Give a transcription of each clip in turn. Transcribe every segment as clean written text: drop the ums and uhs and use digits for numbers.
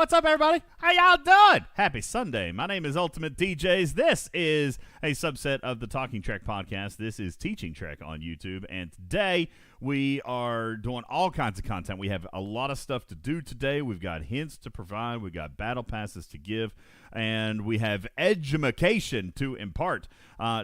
What's up, everybody? How y'all doing? Happy Sunday. My name is UltimatDJz. This is a subset of the Talking Trek podcast. This is Teaching Trek on YouTube. And today we are doing all kinds of content. We have a lot of stuff to do today. We've got hints to provide. We've got battle passes to give. And we have edumacation to impart.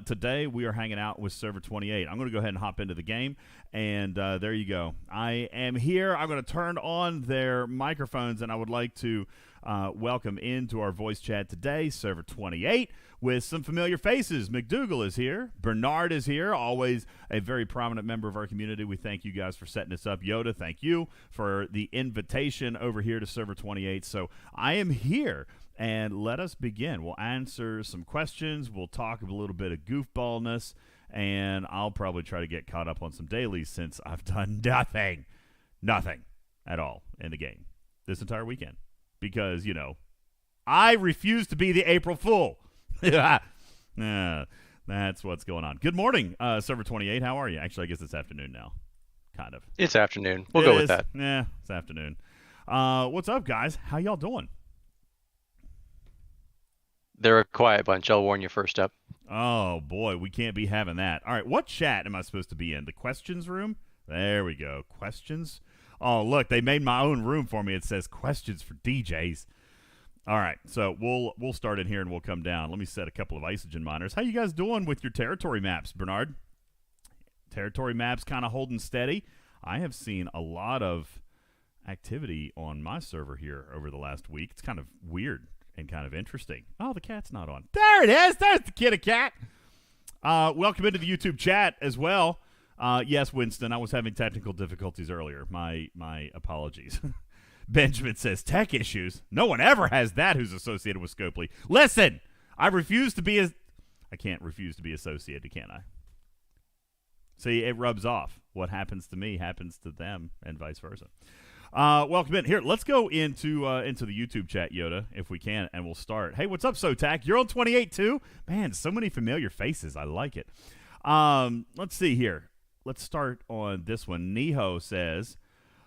Today we are hanging out with Server 28. I'm going to go ahead and hop into the game. And there you go. I am here. I'm going to turn on their microphones, and I would like to welcome into our voice chat today Server 28 with some familiar faces. McDougal is here. Bernard is here, always a very prominent member of our community. We thank you guys for setting this up. Yoda, thank you for the invitation over here to Server 28. So I am here. And let us begin. We'll answer some questions. We'll talk a little bit of goofballness. And I'll probably try to get caught up on some dailies since I've done nothing at all in the game this entire weekend. Because, you know, I refuse to be the April Fool. That's what's going on. Good morning, Server 28. How are you? Actually, I guess it's afternoon now. Kind of. It's afternoon. We'll go with that. Yeah, it's afternoon. What's up, guys? How y'all doing? They're a quiet bunch. I'll warn you first up. Oh, boy. We can't be having that. All right. What chat am I supposed to be in? The questions room? There we go. Questions? Oh, look. They made my own room for me. It says questions for DJs. All right. So we'll start in here and we'll come down. Let me set a couple of Isogen monitors. How you guys doing with your territory maps, Bernard? Territory maps kind of holding steady. I have seen a lot of activity on my server here over the last week. It's kind of weird. And kind of interesting. Oh, the cat's not on. There it is. There's the kitty cat. Welcome into the YouTube chat as well. Yes, Winston, I was having technical difficulties earlier. My apologies. Benjamin says, tech issues. No one ever has that who's associated with Scopely. Listen, I can't refuse to be associated, can I? See, it rubs off. What happens to me happens to them and vice versa. Welcome in. Here, let's go into the YouTube chat, Yoda, if we can, and we'll start. Hey, what's up, Sotak? You're on 28 too? Man, so many familiar faces. I like it. Let's see here. Let's start on this one. Neho says,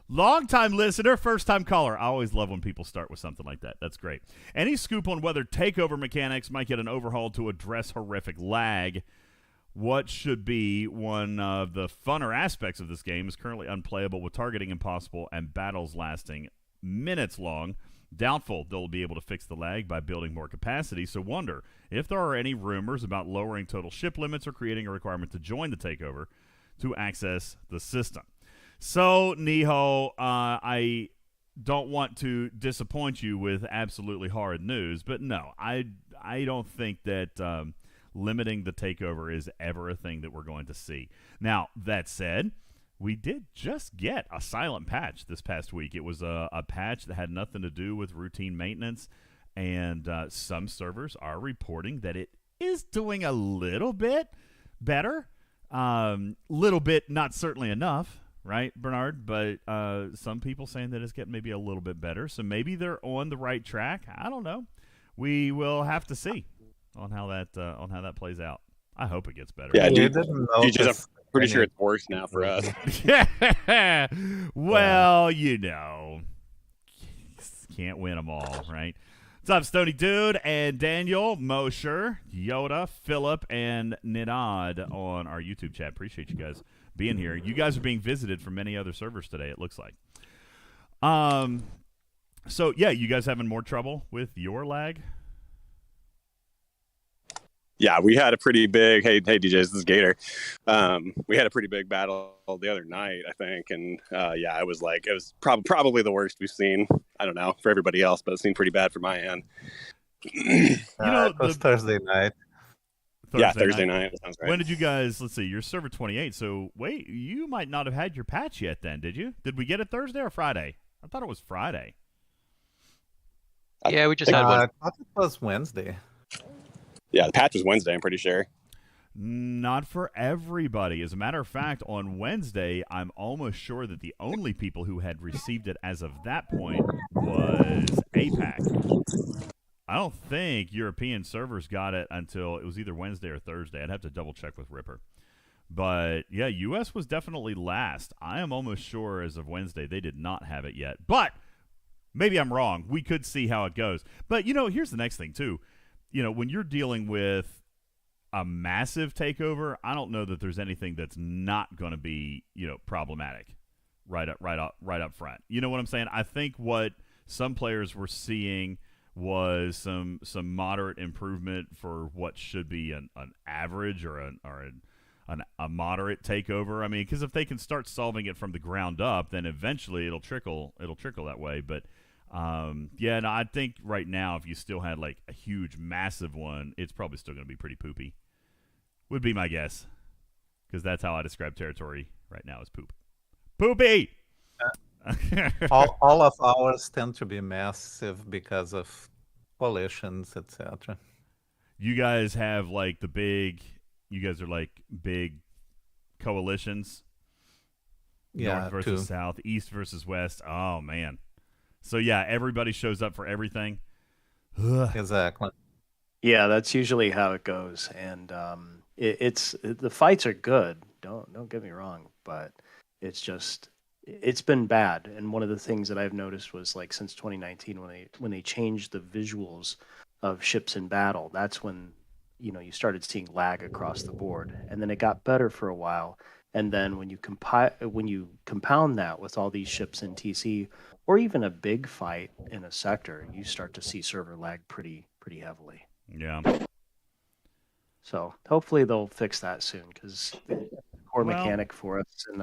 long-time listener, first-time caller. I always love when people start with something like that. That's great. Any scoop on whether takeover mechanics might get an overhaul to address horrific lag? What should be one of the funner aspects of this game is currently unplayable with targeting impossible and battles lasting minutes long. Doubtful they'll be able to fix the lag by building more capacity, so wonder if there are any rumors about lowering total ship limits or creating a requirement to join the takeover to access the system. So, Neho, I don't want to disappoint you with absolutely horrid news, but no, I don't think that limiting the takeover is ever a thing that we're going to see. Now, that said, we did just get a silent patch this past week. It was a patch that had nothing to do with routine maintenance, and some servers are reporting that it is doing a little bit better. Little bit, not certainly enough, right, Bernard? But some people saying that it's getting maybe a little bit better, so maybe they're on the right track. I don't know. We will have to see on how that plays out. I hope it gets better. Yeah, I'm pretty sure it's worse now for us. Well, you know, can't win them all, right? What's up, Stony Dude and Daniel, Mosher, Yoda, Philip, and Nidad on our YouTube chat. Appreciate you guys being here. You guys are being visited from many other servers today, it looks like. So, yeah, you guys having more trouble with your lag? Yeah, we had a pretty big, hey DJs, this is Gator. We had a pretty big battle the other night, I think. And yeah, it was probably the worst we've seen. I don't know for everybody else, but it seemed pretty bad for my end. It was Thursday night. Thursday night. That sounds right. When did you guys, let's see, you're server 28. So wait, you might not have had your patch yet then, did you? Did we get it Thursday or Friday? I thought it was Friday. Yeah, we just had one. I thought it was Wednesday. Yeah, the patch was Wednesday, I'm pretty sure. Not for everybody. As a matter of fact, on Wednesday, I'm almost sure that the only people who had received it as of that point was APAC. I don't think European servers got it until it was either Wednesday or Thursday. I'd have to double check with Ripper. But, yeah, U.S. was definitely last. I am almost sure as of Wednesday they did not have it yet. But Maybe I'm wrong. We could see how it goes. But, here's the next thing, too. When you're dealing with a massive takeover, I don't know that there's anything that's not going to be, problematic right up front. You know what I'm saying? I think what some players were seeing was some moderate improvement for what should be an average or a moderate takeover. I mean, because if they can start solving it from the ground up, then eventually it'll trickle that way. But I think right now, if you still had like a huge, massive one, it's probably still going to be pretty poopy. Would be my guess, because that's how I describe territory right now as poop. Poopy. all of ours tend to be massive because of coalitions, etc. You guys have like you guys are like big coalitions. Yeah, North versus south, east versus west. Oh man. So yeah, everybody shows up for everything. Ugh. Exactly. Yeah, that's usually how it goes, and it's the fights are good. Don't get me wrong, but it's been bad. And one of the things that I've noticed was like since 2019, when they changed the visuals of ships in battle, that's when you started seeing lag across the board, and then it got better for a while. And then when you compound that with all these ships in TC, or even a big fight in a sector, you start to see server lag pretty heavily. Yeah. So hopefully they'll fix that soon, because core mechanic for us, and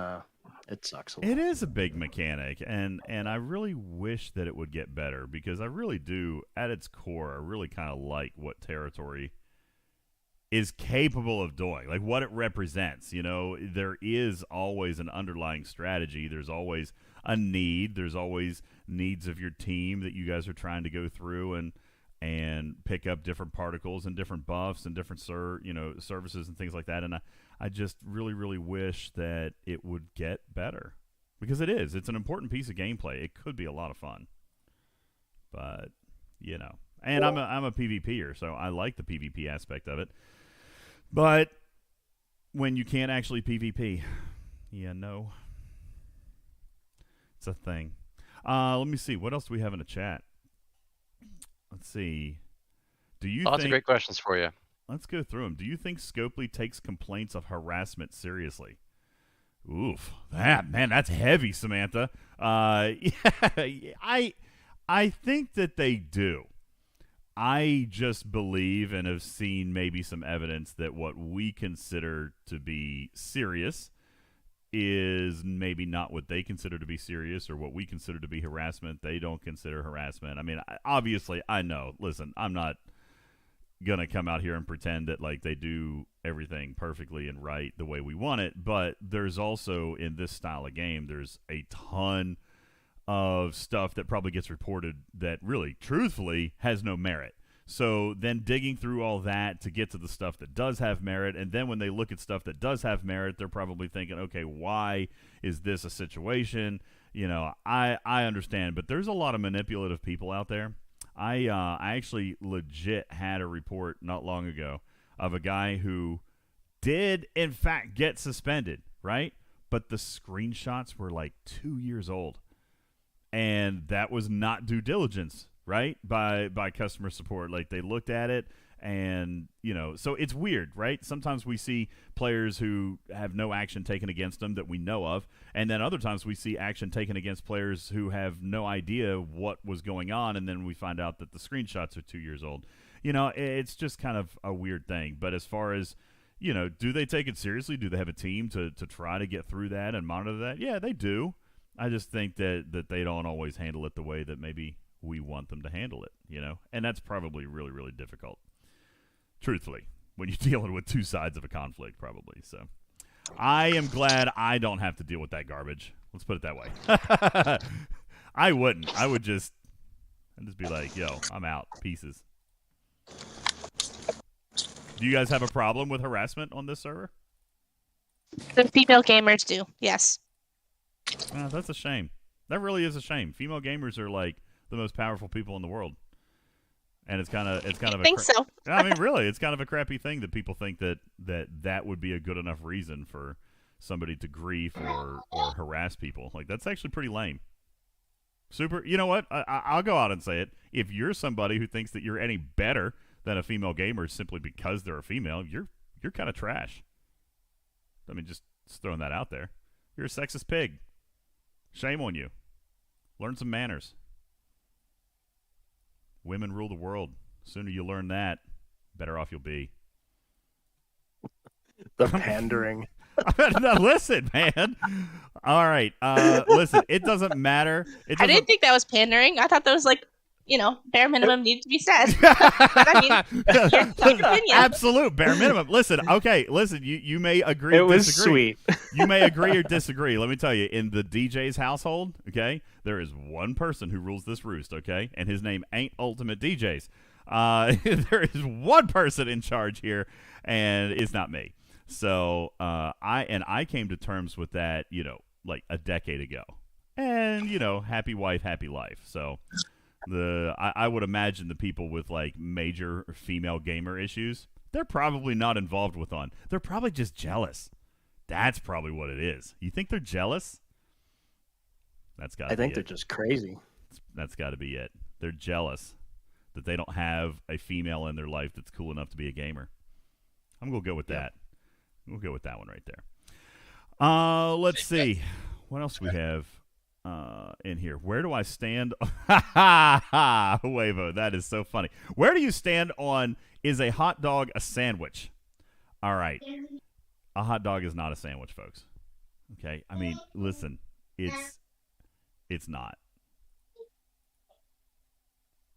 it sucks a lot. It is a big mechanic, and I really wish that it would get better, because I really do, at its core, I really kind of like what territory is capable of doing, like what it represents. There is always an underlying strategy. There's always a need. There's always needs of your team that you guys are trying to go through and pick up different particles and different buffs and different services and things like that. And I just really, really wish that it would get better, because it's an important piece of gameplay. It could be a lot of fun, but and I'm a PvPer, so I like the PvP aspect of it. But when you can't actually PvP, it's a thing. Let me see. What else do we have in the chat? Let's see. Lots of great questions for you. Let's go through them. Do you think Scopely takes complaints of harassment seriously? Oof. That's heavy, Samantha. I think that they do. I just believe and have seen maybe some evidence that what we consider to be serious is maybe not what they consider to be serious, or what we consider to be harassment, they don't consider harassment. I mean, obviously, I know. Listen, I'm not going to come out here and pretend that like they do everything perfectly and right the way we want it, but there's also, in this style of game, there's a ton of stuff that probably gets reported that really, truthfully, has no merit. So then digging through all that to get to the stuff that does have merit, and then when they look at stuff that does have merit, they're probably thinking, okay, why is this a situation? I understand, but there's a lot of manipulative people out there. I actually legit had a report not long ago of a guy who did, in fact, get suspended, right? But the screenshots were like 2 years old. And that was not due diligence, right? By customer support. Like, they looked at it, and, so it's weird, right? Sometimes we see players who have no action taken against them that we know of, and then other times we see action taken against players who have no idea what was going on, and then we find out that the screenshots are 2 years old. It's just kind of a weird thing. But as far as, do they take it seriously? Do they have a team to try to get through that and monitor that? Yeah, they do. I just think that they don't always handle it the way that maybe we want them to handle it, and that's probably really, really difficult, truthfully, when you're dealing with two sides of a conflict, probably. So I am glad I don't have to deal with that garbage. Let's put it that way. I wouldn't. I'd just be like, yo, I'm out. Pieces. Do you guys have a problem with harassment on this server? The female gamers do, yes. That's a shame. That really is a shame. Female gamers are like the most powerful people in the world, and it's kind of I think so. I mean, really, it's kind of a crappy thing that people think that would be a good enough reason for somebody to grief or harass people. Like, that's actually pretty lame. Super. You know what? I'll go out and say it. If you're somebody who thinks that you're any better than a female gamer simply because they're a female, you're kind of trash. I mean, just throwing that out there. You're a sexist pig. Shame on you. Learn some manners. Women rule the world. The sooner you learn that, better off you'll be. The pandering. Now, listen, man. All right. Listen, it doesn't matter. I didn't think that was pandering. I thought that was like, bare minimum needed to be said. But I mean, your opinion. Absolute bare minimum. Listen, you may agree or disagree. It was sweet. You may agree or disagree. Let me tell you, in the DJ's household, okay, there is one person who rules this roost, okay, and his name ain't UltimatDJz. There is one person in charge here, and it's not me. So I came to terms with that, like a decade ago, and happy wife, happy life. So I would imagine the people with like major female gamer issues, they're probably not involved with on. They're probably just jealous. That's probably what it is. You think they're jealous? That's got. I think they're just crazy. That's got to be it. They're jealous that they don't have a female in their life that's cool enough to be a gamer. I'm gonna go with that. We'll go with that one right there. Let's see. What else do we have in here? Where do I stand? Huevo, that is so funny. Where do you stand on, is a hot dog a sandwich? All right. A hot dog is not a sandwich, folks. Okay? I mean, listen, it's not.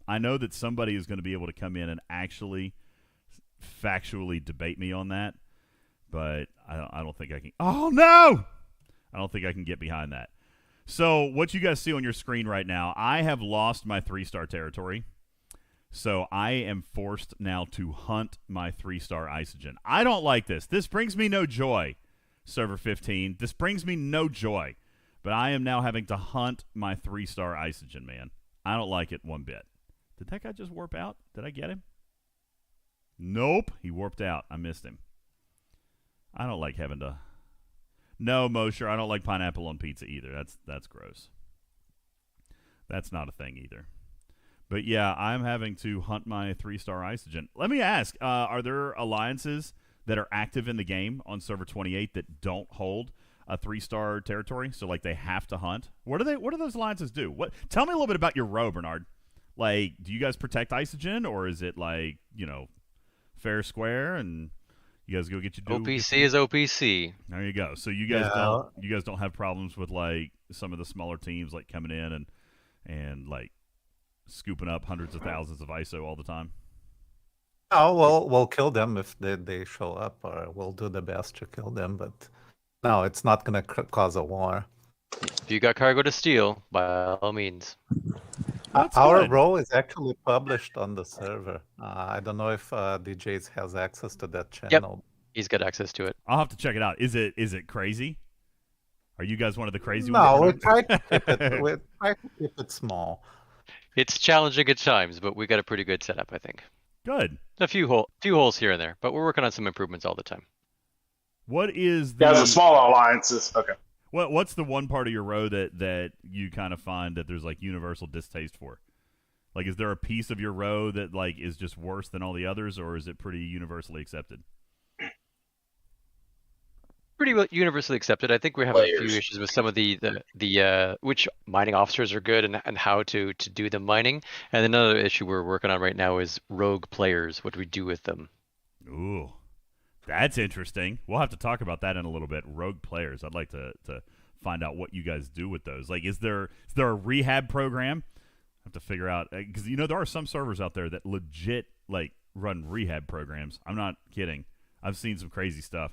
I know that somebody is going to be able to come in and actually factually debate me on that. But I don't think I can. Oh, no! I don't think I can get behind that. So what you guys see on your screen right now, I have lost my 3-star territory. So I am forced now to hunt my 3-star Isogen. I don't like this. This brings me no joy, Server 15. This brings me no joy. But I am now having to hunt my 3-star Isogen, man. I don't like it one bit. Did that guy just warp out? Did I get him? Nope. He warped out. I missed him. I don't like having to. No, Mosher, I don't like pineapple on pizza either. That's gross. That's not a thing either. But yeah, I'm having to hunt my 3-star Isogen. Let me ask, are there alliances that are active in the game on server 28 that don't hold a 3-star territory? So like they have to hunt. What do those alliances do? Tell me a little bit about your row, Bernard. Like, do you guys protect Isogen, or is it like, fair square and you guys go get your OPC is OPC. There you go. So you guys don't have problems with like some of the smaller teams like coming in and like scooping up hundreds of thousands of ISO all the time. Oh, we'll kill them if they show up, or we'll do the best to kill them. But no, it's not going to cause a war. If you got cargo to steal, by all means. Our role is actually published on the server. I don't know if DJz has access to that channel. Yep. He's got access to it. I'll have to check it out. Is it crazy? Are you guys one of the crazy ones? No, we try to keep it small. It's challenging at times, but we got a pretty good setup, I think. Good. A few holes here and there, but we're working on some improvements all the time. What is the the smaller alliances? Okay. What's the one part of your row that you kind of find that there's like universal distaste for? Like, is there a piece of your row that like is just worse than all the others, or is it pretty universally accepted? Pretty well universally accepted. I think we're having a few issues with some of the which mining officers are good and how to do the mining. And another issue we're working on right now is rogue players. What do we do with them? Ooh. That's interesting. We'll have to talk about that in a little bit. Rogue players. I'd like to find out what you guys do with those. Like, is there a rehab program? I have to figure out, because there are some servers out there that legit like run rehab programs. I'm not kidding. I've seen some crazy stuff.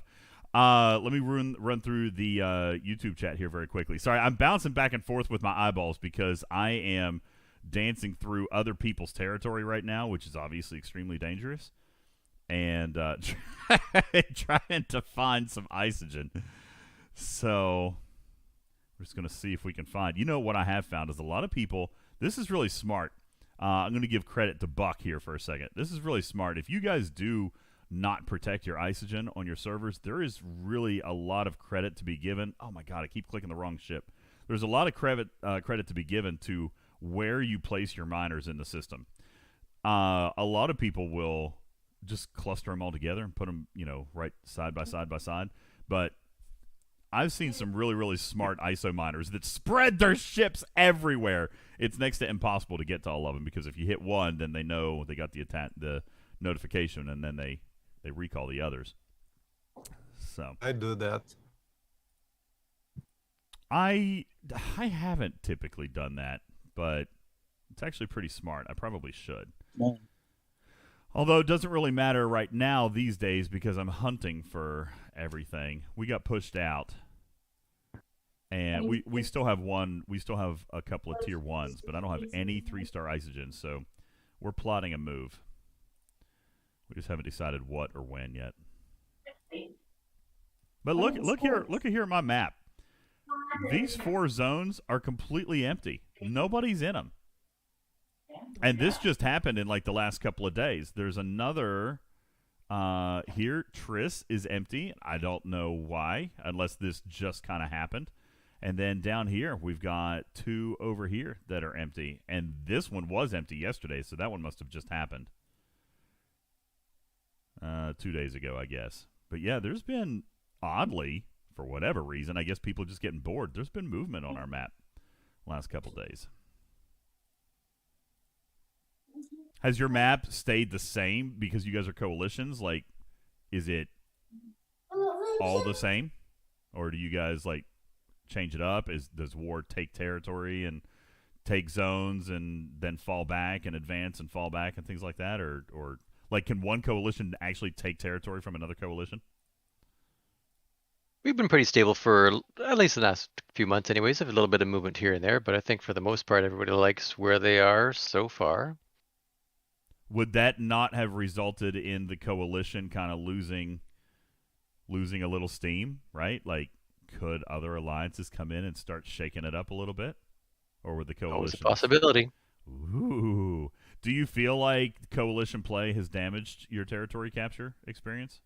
Let me run through the YouTube chat here very quickly. Sorry, I'm bouncing back and forth with my eyeballs because I am dancing through other people's territory right now, which is obviously extremely dangerous. And trying to find some Isogen. So we're just going to see if we can find. What I have found is a lot of people. This is really smart. I'm going to give credit to Buck here for a second. This is really smart. If you guys do not protect your Isogen on your servers, there is really a lot of credit to be given. Oh my God, I keep clicking the wrong ship. there's a lot of credit to be given to where you place your miners in the system. A lot of people will just cluster them all together and put them, right side by side by side. But I've seen some really, really smart ISO miners that spread their ships everywhere. It's next to impossible to get to all of them, because if you hit one, then they know they got the notification, and then they recall the others. So I do that. I haven't typically done that, but it's actually pretty smart. I probably should. No. Although it doesn't really matter right now these days because I'm hunting for everything. We got pushed out, and we still have a couple of tier 1s, but I don't have any 3-star isogens, so we're plotting a move. We just haven't decided what or when yet. But look here at my map. These 4 zones are completely empty. Nobody's in them. And this just happened in like the last couple of days. There's another here. Triss is empty. I don't know why, unless this just kind of happened. And then down here, we've got 2 over here that are empty. And this one was empty yesterday, so that one must have just happened 2 days ago, I guess. But yeah, there's been, oddly, for whatever reason, I guess people are just getting bored. There's been movement on our map last couple days. Has your map stayed the same because you guys are coalitions? Like, is it all the same? Or do you guys, like, change it up? Does war take territory and take zones and then fall back and advance and fall back and things like that? Or like, can one coalition actually take territory from another coalition? We've been pretty stable for at least the last few months anyways. A little bit of movement here and there, but I think for the most part, everybody likes where they are so far. Would that not have resulted in the coalition kind of losing a little steam, right? Like, could other alliances come in and start shaking it up a little bit? Or would the coalition... Always a possibility. Ooh. Do you feel like coalition play has damaged your territory capture experience?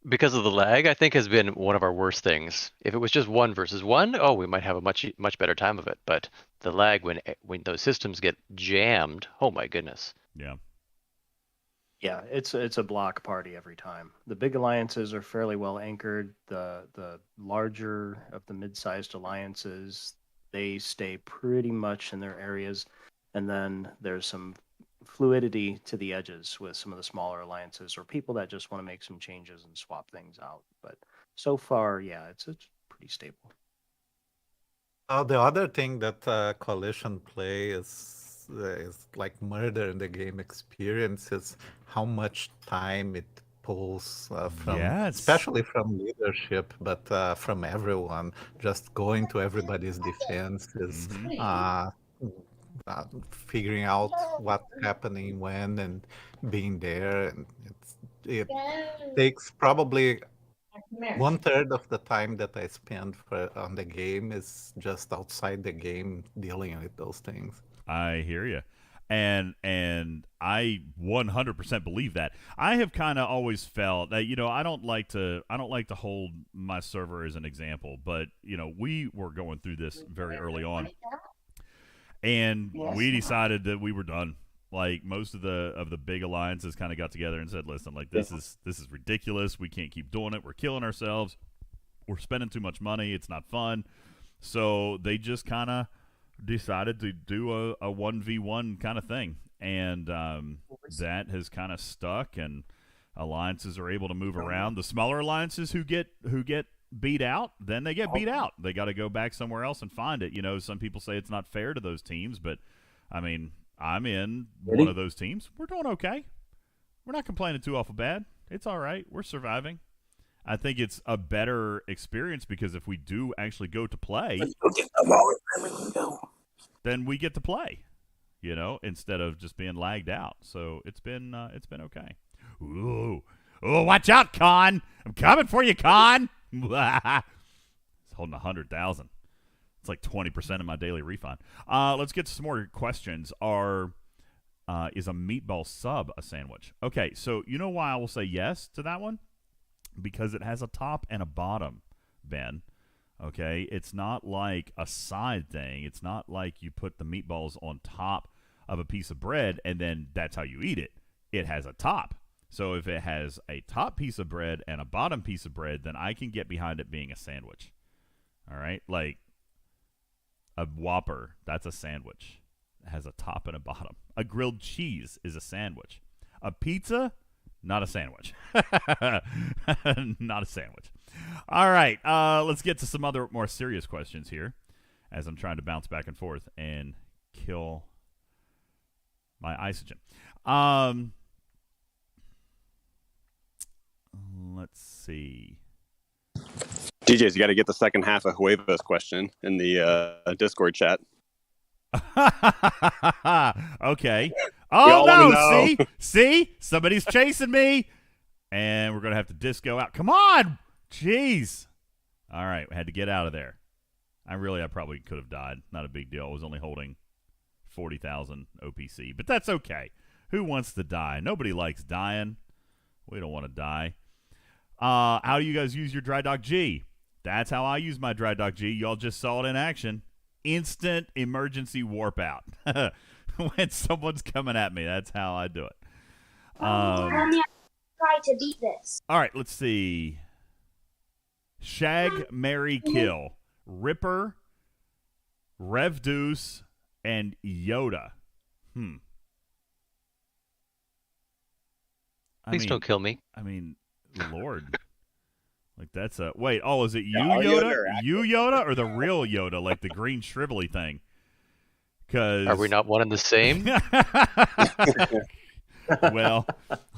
Because of the lag, I think has been one of our worst things. If it was just 1 versus 1, we might have a much better time of it. But the lag when those systems get jammed, oh my goodness. Yeah. Yeah, it's a block party every time. The big alliances are fairly well anchored. The larger of the mid-sized alliances, they stay pretty much in their areas, and then there's some fluidity to the edges with some of the smaller alliances or people that just want to make some changes and swap things out. But so far, yeah, it's pretty stable. The other thing that coalition play is like murder in the game experience is how much time it pulls from, especially from leadership, but from everyone. Just going to everybody's defenses, figuring out what's happening when, and being there. And it takes probably 1/3 of the time that I spend on the game is just outside the game dealing with those things. I hear you. And I 100% believe that. I have kind of always felt that, I don't like to hold my server as an example, but we were going through this very early on, and we decided that we were done. Like, most of the big alliances kind of got together and said, "Listen, like, this is ridiculous. We can't keep doing it. We're killing ourselves. We're spending too much money. It's not fun." So they just kind of decided to do a 1v1 kind of thing, and that has kind of stuck, and alliances are able to move around. The smaller alliances who get beat out, then they get beat out. They got to go back somewhere else and find it. Some people say it's not fair to those teams, but I mean, I'm in one of those teams. We're doing okay. We're not complaining too awful bad. It's all right. We're surviving. I think it's a better experience because if we do actually go to play, then we get to play, instead of just being lagged out. So it's been okay. Ooh, watch out, Con! I'm coming for you, Con! It's holding 100,000. It's like 20% of my daily refund. Let's get to some more questions. Is a meatball sub a sandwich? Okay, so you know why I will say yes to that one? Because it has a top and a bottom, Ben. Okay, it's not like a side thing. It's not like you put the meatballs on top of a piece of bread and then that's how you eat it. It has a top. So if it has a top piece of bread and a bottom piece of bread, then I can get behind it being a sandwich. All right, like a Whopper, that's a sandwich. It has a top and a bottom. A grilled cheese is a sandwich. A pizza, not a sandwich. Not a sandwich. All right, let's get to some other more serious questions here as I'm trying to bounce back and forth and kill my isogen. Let's see. DJs, you got to get the second half of Hueva's question in the Discord chat. Okay. We Oh, all wanna no. know. See? Somebody's chasing me. And we're going to have to disco out. Come on. Jeez. All right. We had to get out of there. I probably could have died. Not a big deal. I was only holding 40,000 OPC. But that's okay. Who wants to die? Nobody likes dying. We don't want to die. How do you guys use your Dry Dock G? That's how I use my Dry Dock G. Y'all just saw it in action. Instant emergency warp out. When someone's coming at me, that's how I do it. Try to beat this. All right, let's see. Shag, marry, kill. Ripper, Revdeuce, and Yoda. Please don't kill me. I mean, Lord. Like that's a wait. Oh, is it you, Yeah, Yoda? You, Yoda, or the real Yoda, like the green shrivelly thing? Because Are we not one and the same? Well,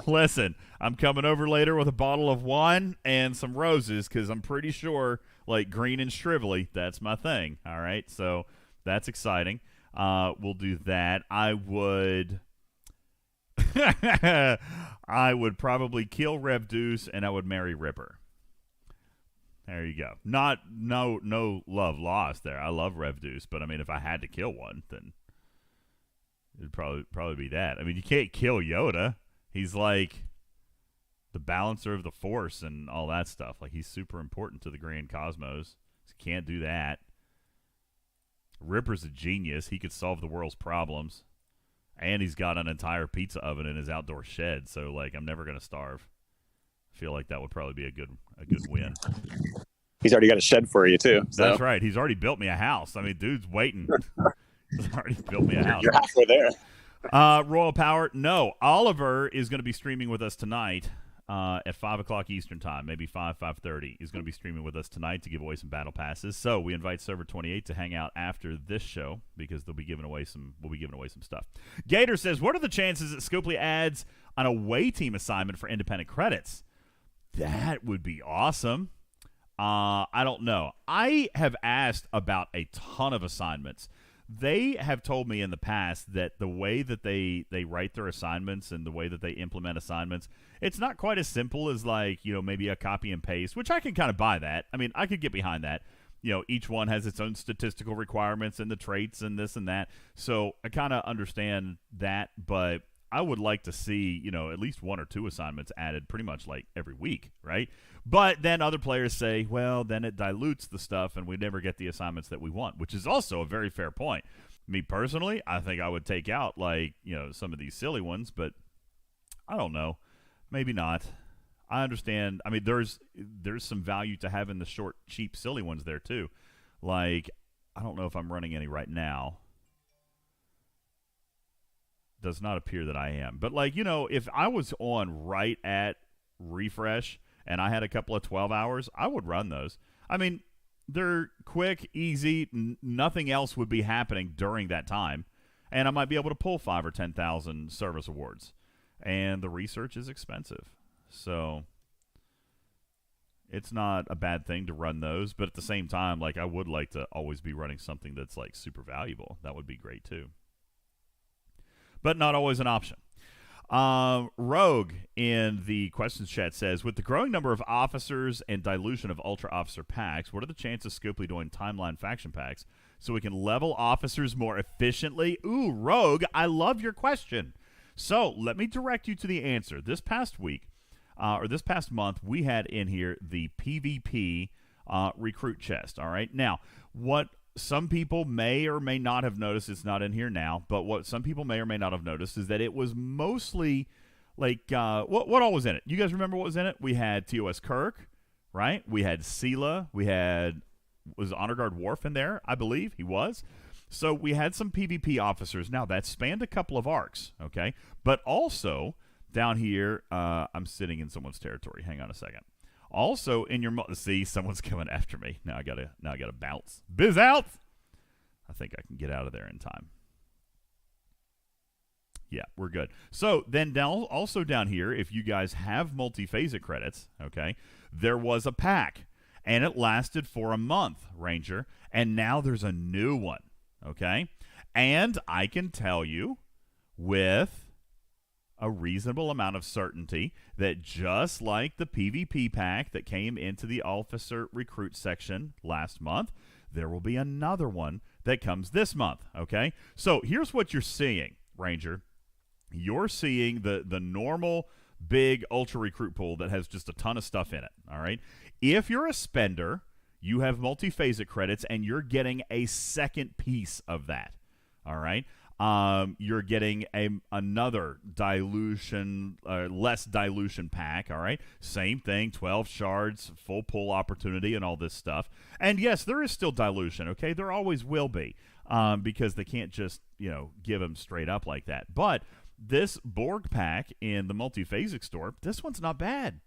listen, I'm coming over later with a bottle of wine and some roses because I'm pretty sure, like green and shrivelly, that's my thing. All right, so that's exciting. We'll do that. I would probably kill Revdeuce and I would marry Ripper. There you go. No love lost there. I love Revdeuce, but I mean, if I had to kill one, then it'd probably be that. I mean, you can't kill Yoda. He's like the balancer of the Force and all that stuff. Like he's super important to the grand cosmos. So you can't do that. Ripper's a genius. He could solve the world's problems, and he's got an entire pizza oven in his outdoor shed. So like, I'm never gonna starve. I feel like that would probably be a good win. He's already got a shed for you too. So. That's right. He's already built me a house. I mean, dude's waiting. He's already built me a house. You're halfway there. Royal Power. No, Oliver is going to be streaming with us tonight at 5 o'clock Eastern time, maybe 5:30. He's going to be streaming with us tonight to give away some battle passes. So we invite Server 28 to hang out after this show because we'll be giving away some stuff. Gator says, what are the chances that Scopely adds an away team assignment for independent credits? That would be awesome. I don't know. I have asked about a ton of assignments. They have told me in the past that the way that they write their assignments and the way that they implement assignments, it's not quite as simple as like, maybe a copy and paste, which I can kind of buy that. I mean, I could get behind that. Each one has its own statistical requirements and the traits and this and that. So I kind of understand that, but I would like to see, at least one or two assignments added pretty much like every week, right? But then other players say, well, then it dilutes the stuff and we never get the assignments that we want, which is also a very fair point. Me personally, I think I would take out like, some of these silly ones, but I don't know. Maybe not. I understand. I mean, there's some value to having the short, cheap, silly ones there too. Like, I don't know if I'm running any right now. Does not appear that I am. But like, if I was on right at refresh and I had a couple of 12 hours, I would run those. I mean, they're quick, easy, nothing else would be happening during that time. And I might be able to pull 5,000 or 10,000 service awards. And the research is expensive. So it's not a bad thing to run those, but at the same time, like I would like to always be running something that's like super valuable. That would be great too. But not always an option. Rogue in the questions chat says, with the growing number of officers and dilution of Ultra Officer packs, what are the chances Scopely doing timeline faction packs so we can level officers more efficiently? Ooh, Rogue, I love your question. So let me direct you to the answer. This past week, or this past month, we had in here the PvP recruit chest. All right. Now, what some people may or may not have noticed, it's not in here now, but what some people may or may not have noticed is that it was mostly like, what all was in it? You guys remember what was in it? We had TOS Kirk, right? We had Sela. Was Honor Guard Worf in there? I believe he was. So we had some PvP officers. Now, that spanned a couple of arcs, okay? But also, down here, I'm sitting in someone's territory. Hang on a second. Also, in your... See, someone's coming after me. Now I gotta bounce. Biz out! I think I can get out of there in time. Yeah, we're good. So, then also down here, if you guys have multi-phasic credits, okay, there was a pack. And it lasted for a month, Ranger. And now there's a new one, okay? And I can tell you with a reasonable amount of certainty that just like the PvP pack that came into the officer recruit section last month, there will be another one that comes this month, okay? So here's what you're seeing, Ranger. You're seeing the normal big ultra recruit pool that has just a ton of stuff in it, all right? If you're a spender, you have multi-phasic credits, and you're getting a second piece of that, all right? You're getting another dilution, less dilution pack, all right? Same thing, 12 shards, full pull opportunity, and all this stuff. And yes, there is still dilution, okay? There always will be, because they can't just, give them straight up like that. But this Borg pack in the multi-phasic store, this one's not bad.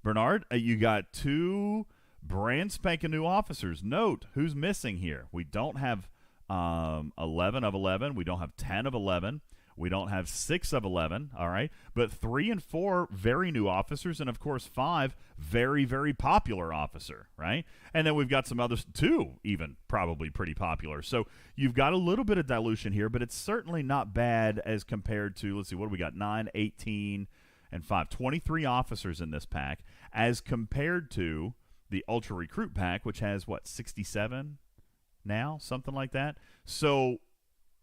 Bernard, you got 2 brand spanking new officers. Note who's missing here. We don't have 11 of 11. We don't have 10 of 11. We don't have 6 of 11, all right? But 3 and 4 very new officers, and, of course, 5 very, very popular officer, right? And then we've got some others, 2 even probably pretty popular. So you've got a little bit of dilution here, but it's certainly not bad as compared to, let's see, what do we got, 9, 18, and 5. 23 officers in this pack as compared to the Ultra Recruit pack, which has, 67 now? Something like that. So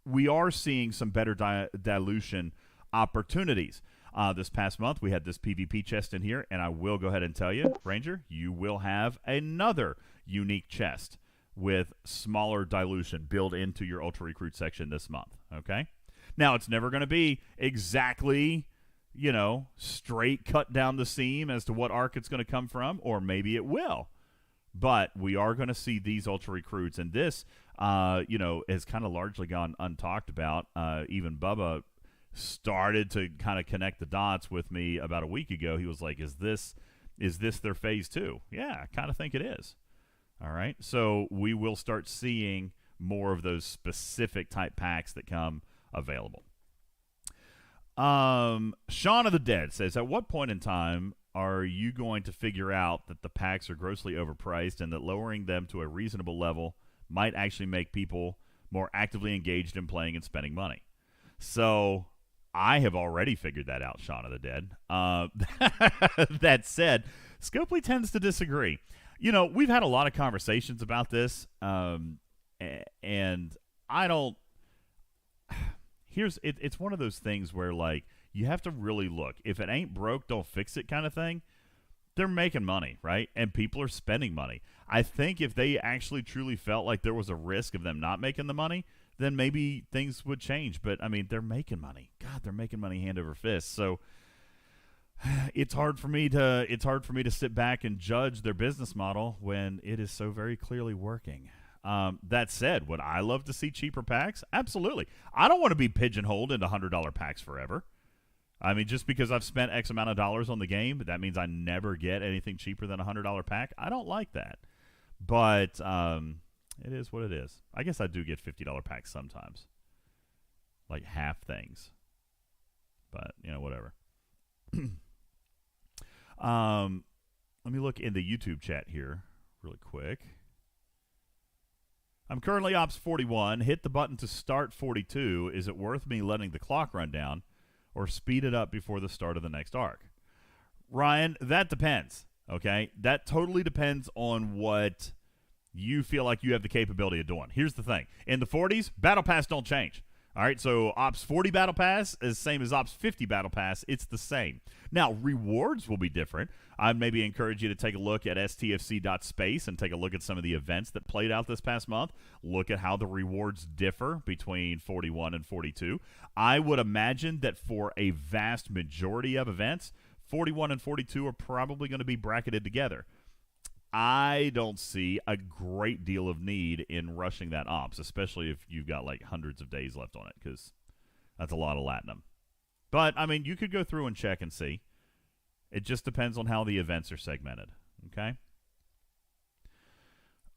we are seeing some better dilution opportunities. This past month, we had this PvP chest in here, and I will go ahead and tell you, Ranger, you will have another unique chest with smaller dilution built into your Ultra Recruit section this month, okay? Now, it's never going to be exactly, straight cut down the seam as to what arc it's going to come from, or maybe it will. But we are going to see these Ultra Recruits, and this, has kind of largely gone untalked about. Even Bubba started to kind of connect the dots with me about a week ago. He was like, is this their phase 2? Yeah, I kind of think it is. All right, so we will start seeing more of those specific type packs that come available. Shaun of the Dead says, at what point in time are you going to figure out that the packs are grossly overpriced and that lowering them to a reasonable level might actually make people more actively engaged in playing and spending money? So I have already figured that out, Shaun of the Dead. That said, Scopely tends to disagree. We've had a lot of conversations about this, and I don't... It's one of those things where, like, you have to really look. If it ain't broke, don't fix it kind of thing. They're making money, right? And people are spending money. I think if they actually truly felt like there was a risk of them not making the money, then maybe things would change. But, I mean, they're making money. God, they're making money hand over fist. So it's hard for me to sit back and judge their business model when it is so very clearly working. That said, would I love to see cheaper packs? Absolutely. I don't want to be pigeonholed into $100 packs forever. I mean, just because I've spent X amount of dollars on the game, but that means I never get anything cheaper than a $100 pack. I don't like that. But it is what it is. I guess I do get $50 packs sometimes. Like half things. But, whatever. Let me look in the YouTube chat here really quick. I'm currently Ops 41. Hit the button to start 42. Is it worth me letting the clock run down or speed it up before the start of the next arc? Ryan, that depends, okay? That totally depends on what you feel like you have the capability of doing. Here's the thing. In the 40s, Battle Pass don't change, All right, so Ops 40 Battle Pass is the same as Ops 50 Battle Pass. It's the same. Now, rewards will be different. I'd maybe encourage you to take a look at stfc.space and take a look at some of the events that played out this past month. Look at how the rewards differ between 41 and 42. I would imagine that for a vast majority of events, 41 and 42 are probably going to be bracketed together. I don't see a great deal of need in rushing that ops, especially if you've got like hundreds of days left on it, because that's a lot of Latinum. But, I mean, you could go through and check and see. It just depends on how the events are segmented, okay?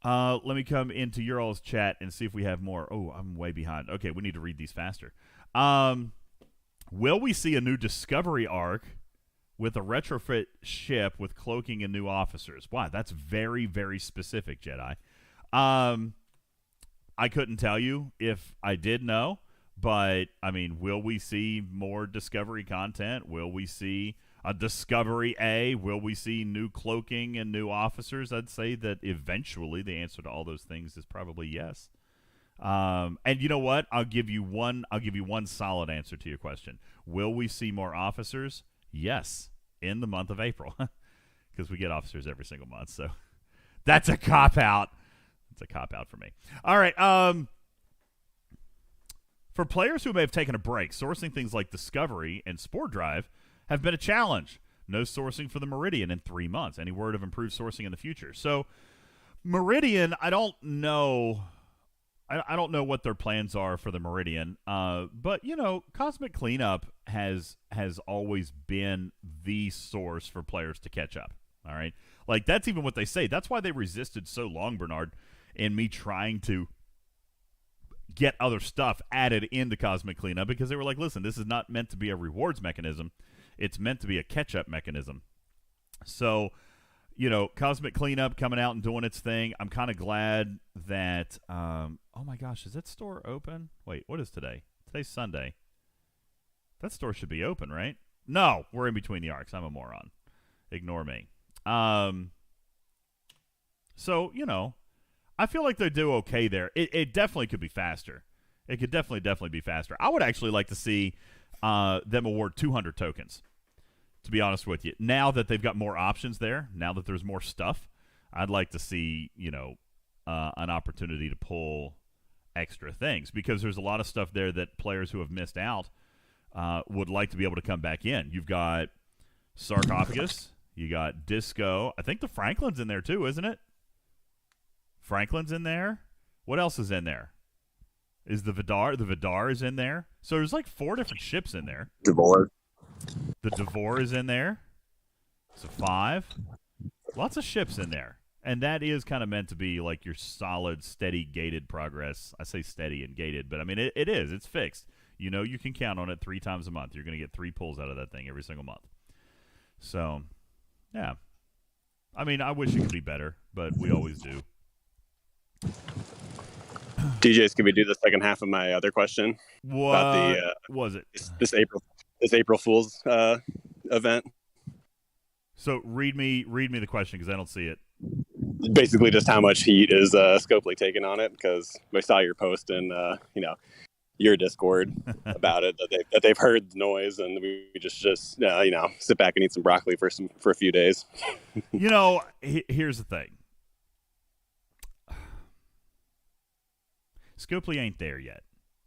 Let me come into your all's chat and see if we have more. Oh, I'm way behind. Okay, we need to read these faster. Will we see a new Discovery arc with a retrofit ship with cloaking and new officers? Wow, that's very, very specific, Jedi. I couldn't tell you if I did know, but, I mean, will we see more Discovery content? Will we see a Discovery A? Will we see new cloaking and new officers? I'd say that eventually the answer to all those things is probably yes. And you know what? I'll give you one solid answer to your question. Will we see more officers? Yes, in the month of April, because we get officers every single month. So that's a cop-out. It's a cop-out for me. All right. For players who may have taken a break, sourcing things like Discovery and Spore Drive have been a challenge. No sourcing for the Meridian in 3 months. Any word of improved sourcing in the future? So Meridian, I don't know. I don't know what their plans are for the Meridian, but, you know, Cosmic Cleanup has always been the source for players to catch up, all right? Like, that's even what they say. That's why they resisted so long, Bernard, in me trying to get other stuff added into Cosmic Cleanup, because they were like, listen, this is not meant to be a rewards mechanism. It's meant to be a catch-up mechanism. So, you know, Cosmic Cleanup coming out and doing its thing. I'm kind of glad that, oh my gosh, is that store open? Wait, what is today? Today's Sunday. That store should be open, right? No, we're in between the arcs. I'm a moron. Ignore me. So, you know, I feel like they do okay there. It definitely could be faster. It could definitely be faster. I would actually like to see them award 200 tokens, to be honest with you. Now that they've got more options there, now that there's more stuff, I'd like to see, you know, an opportunity to pull extra things, because there's a lot of stuff there that players who have missed out would like to be able to come back in. You've got Sarcophagus, you got Disco. I think the Franklin's in there too, isn't it? Franklin's in there. What else is in there? Is the Vidar? The Vidar is in there. So there's like 4 different ships in there. Devore. The Devore is in there. So 5. Lots of ships in there. And that is kind of meant to be like your solid, steady, gated progress. I say steady and gated, but I mean, it is. It's fixed. You know you can count on it 3 times a month. You're going to get 3 pulls out of that thing every single month. So, yeah. I mean, I wish it could be better, but we always do. DJs, can we do the second half of my other question? What about the, was it? This April Fool's event. So read me the question, because I don't see it. Basically, just how much heat is Scopely taking on it? Because I saw your post in you know, your Discord about it, that they've heard the noise, and we just you know, sit back and eat some broccoli for a few days. You know, here's the thing. Scopely ain't there yet.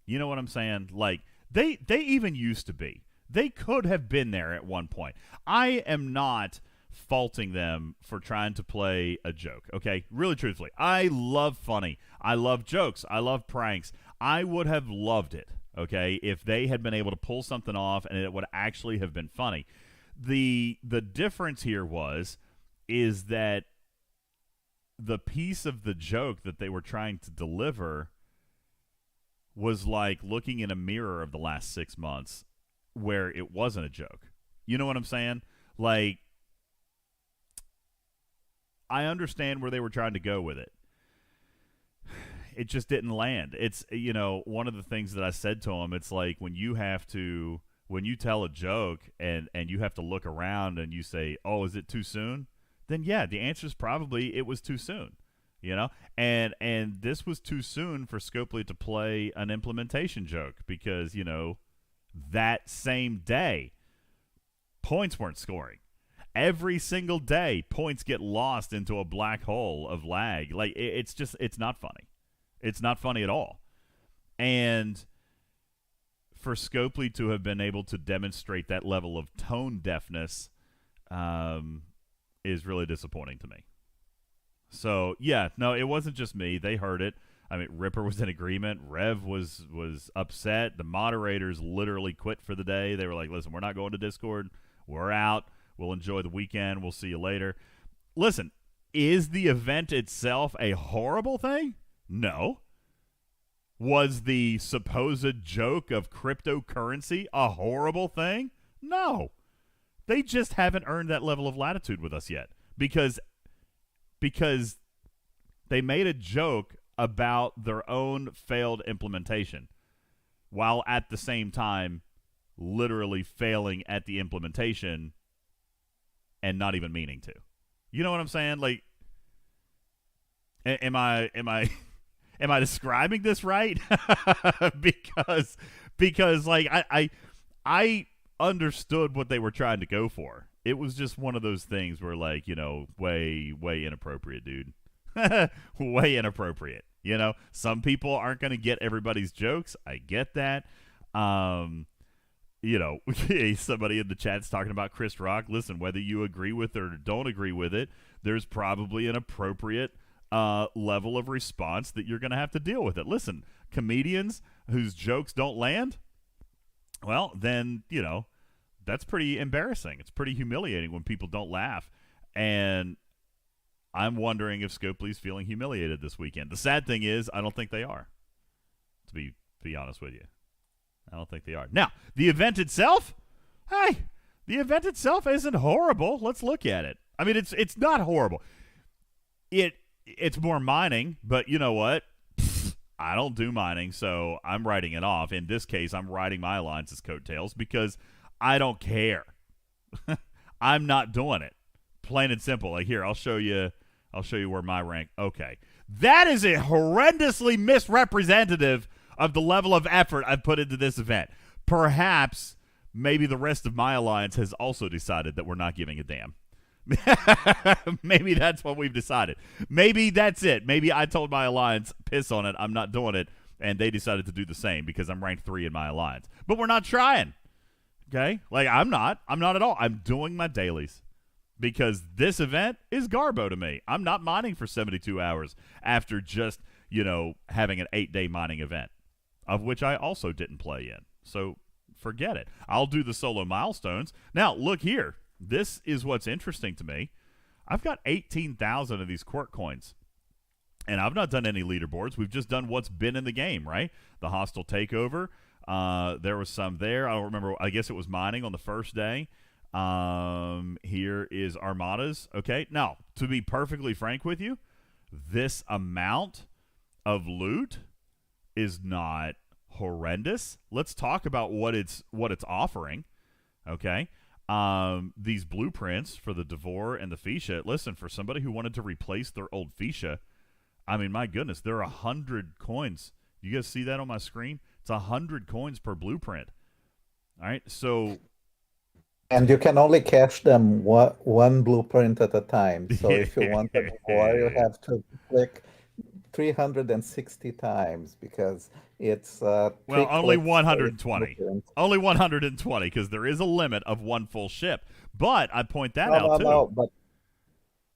You know what I'm saying? Like, they even used to be. They could have been there at one point. I am not faulting them for trying to play a joke, okay? Really, truthfully. I love funny. I love jokes. I love pranks. I would have loved it, okay, if they had been able to pull something off and it would actually have been funny. The difference here is that the piece of the joke that they were trying to deliver was like looking in a mirror of the last 6 months where it wasn't a joke. You know what I'm saying? Like, I understand where they were trying to go with it. It just didn't land. It's, you know, one of the things that I said to them, it's like when you tell a joke and you have to look around and you say, oh, is it too soon? Then yeah, the answer is probably it was too soon. You know, and this was too soon for Scopely to play an implementation joke because, you know, that same day, points weren't scoring. Every single day, points get lost into a black hole of lag. Like, it's not funny. It's not funny at all. And for Scopely to have been able to demonstrate that level of tone deafness is really disappointing to me. So, yeah, no, it wasn't just me. They heard it. I mean, Ripper was in agreement. Rev was upset. The moderators literally quit for the day. They were like, listen, we're not going to Discord. We're out. We'll enjoy the weekend. We'll see you later. Listen, is the event itself a horrible thing? No. Was the supposed joke of cryptocurrency a horrible thing? No. They just haven't earned that level of latitude with us yet. Because they made a joke about their own failed implementation while at the same time literally failing at the implementation and not even meaning to. You know what I'm saying? Like, am I describing this right? because like I understood what they were trying to go for. It was just one of those things where, like, you know, way inappropriate, dude. Way inappropriate. You know, some people aren't going to get everybody's jokes. I get that. You know, somebody in the chat's talking about Chris Rock. Listen, whether you agree with it or don't agree with it, there's probably an appropriate level of response that you're going to have to deal with it. Listen, comedians whose jokes don't land, well, then, you know, that's pretty embarrassing. It's pretty humiliating when people don't laugh. And I'm wondering if Scopely's feeling humiliated this weekend. The sad thing is, I don't think they are, to be honest with you. I don't think they are. Now, the event itself, hey, the event itself isn't horrible. Let's look at it. I mean, it's not horrible. It's more mining, but you know what? I don't do mining, so I'm writing it off. In this case, I'm riding my alliance's coattails because I don't care. I'm not doing it. Plain and simple. Like, here, I'll show you where my rank. Okay. That is a horrendously misrepresentative of the level of effort I've put into this event. Perhaps maybe the rest of my alliance has also decided that we're not giving a damn. Maybe that's what we've decided. Maybe that's it. Maybe I told my alliance, piss on it, I'm not doing it, and they decided to do the same because I'm ranked 3 in my alliance. But we're not trying. Okay? Like, I'm not at all. I'm doing my dailies because this event is garbo to me. I'm not mining for 72 hours after just, you know, having an 8-day mining event, of which I also didn't play in. So forget it. I'll do the solo milestones. Now, look here. This is what's interesting to me. I've got 18,000 of these quirk coins, and I've not done any leaderboards. We've just done what's been in the game, right? The hostile takeover. There was some there. I don't remember. I guess it was mining on the first day. Here is Armadas. Okay. Now, to be perfectly frank with you, this amount of loot is not horrendous. Let's talk about what it's offering. Okay. These blueprints for the Devore and the Fisha. Listen, for somebody who wanted to replace their old Fisha, I mean, my goodness, there are 100 coins. You guys see that on my screen? It's 100 coins per blueprint. All right, so... And you can only cache them one blueprint at a time. So if you want the Devore, you have to click 360 times because it's well, only 120. Only 120 because there is a limit of one full ship. But I point that out too. No, but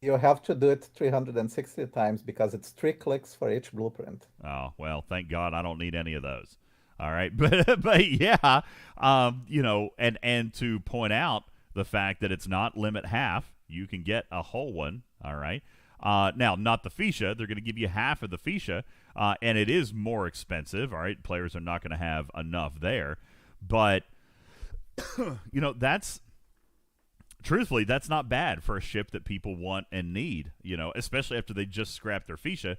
you have to do it 360 times because it's 3 clicks for each blueprint. Oh, well, thank God I don't need any of those. All right, but yeah, you know, and to point out the fact that it's not limit half, you can get a whole one. All right. Now, not the Fisha. They're going to give you half of the Fisha, and it is more expensive. All right, players are not going to have enough there. But, you know, truthfully, that's not bad for a ship that people want and need, you know, especially after they just scrapped their Fisha,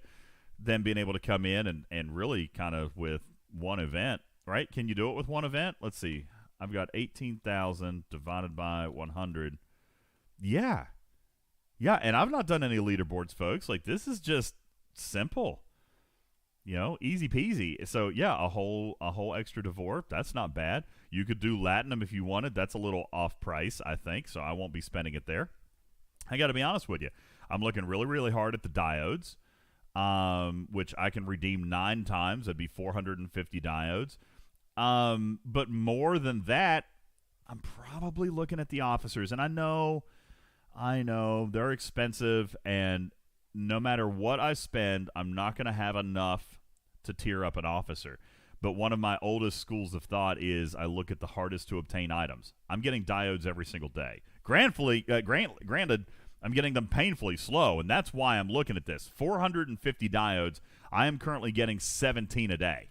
then being able to come in and really kind of with one event, right? Can you do it with one event? Let's see. I've got 18,000 divided by 100. Yeah. Yeah, and I've not done any leaderboards, folks. Like, this is just simple. Easy peasy. So yeah, a whole extra Devore. That's not bad. You could do Latinum if you wanted. That's a little off price, I think. So I won't be spending it there. I got to be honest with you. I'm looking really, really hard at the diodes, which I can redeem 9 times. That'd be 450 diodes. But more than that, I'm probably looking at the officers, and I know they're expensive, and no matter what I spend, I'm not going to have enough to tier up an officer. But one of my oldest schools of thought is I look at the hardest to obtain items. I'm getting diodes every single day. Granted, I'm getting them painfully slow, and that's why I'm looking at this. 450 diodes. I am currently getting 17 a day.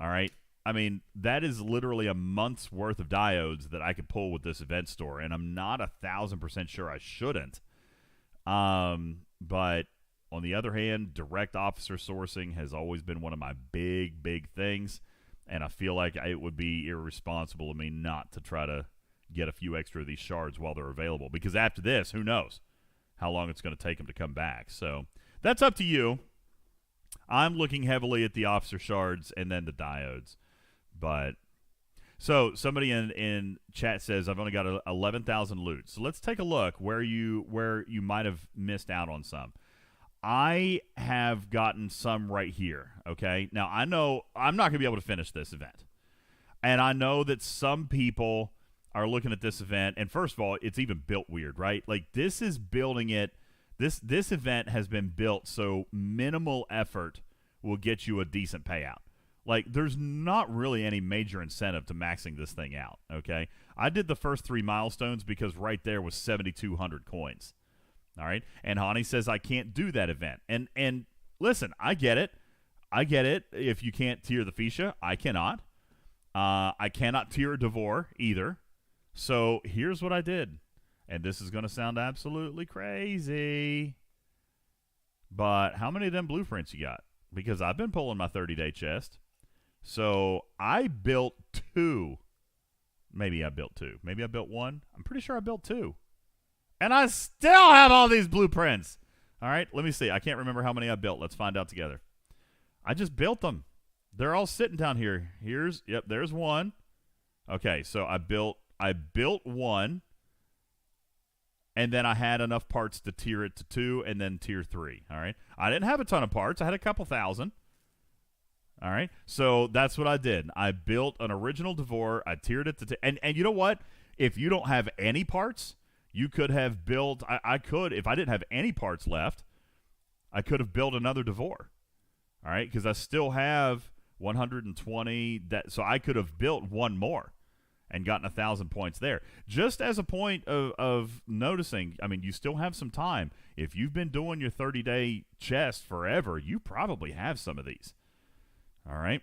All right? I mean, that is literally a month's worth of diodes that I could pull with this event store, and I'm not 1,000% sure I shouldn't. But on the other hand, direct officer sourcing has always been one of my big, big things, and I feel like it would be irresponsible of me not to try to get a few extra of these shards while they're available, because after this, who knows how long it's going to take them to come back. So that's up to you. I'm looking heavily at the officer shards and then the diodes. But so somebody in chat says I've only got 11,000 loot. So let's take a look where you might have missed out on some. I have gotten some right here. Okay, now I know I'm not going to be able to finish this event, and I know that some people are looking at this event. And first of all, it's even built weird, right? Like this is building it. This event has been built so minimal effort will get you a decent payout. Like, there's not really any major incentive to maxing this thing out, okay? I did the first 3 milestones because right there was 7,200 coins, all right? And Hani says I can't do that event. And listen, I get it. I get it. If you can't tier the Fisha, I cannot. I cannot tier a Devore either. So here's what I did. And this is going to sound absolutely crazy. But how many of them blueprints you got? Because I've been pulling my 30-day chest. So I built 2. Maybe I built 2. Maybe I built 1. I'm pretty sure I built 2. And I still have all these blueprints. All right, let me see. I can't remember how many I built. Let's find out together. I just built them. They're all sitting down here. There's 1. Okay, so I built 1. And then I had enough parts to tier it to 2 and then tier 3. All right. I didn't have a ton of parts. I had a couple thousand. All right. So that's what I did. I built an original Devore. I tiered it to and you know what? If you don't have any parts, you could have built I could, if I didn't have any parts left, I could have built another Devore. All right, because I still have 120 so I could have built 1 more and gotten 1,000 points there. Just as a point of noticing, I mean, you still have some time. If you've been doing your 30-day chest forever, you probably have some of these. All right?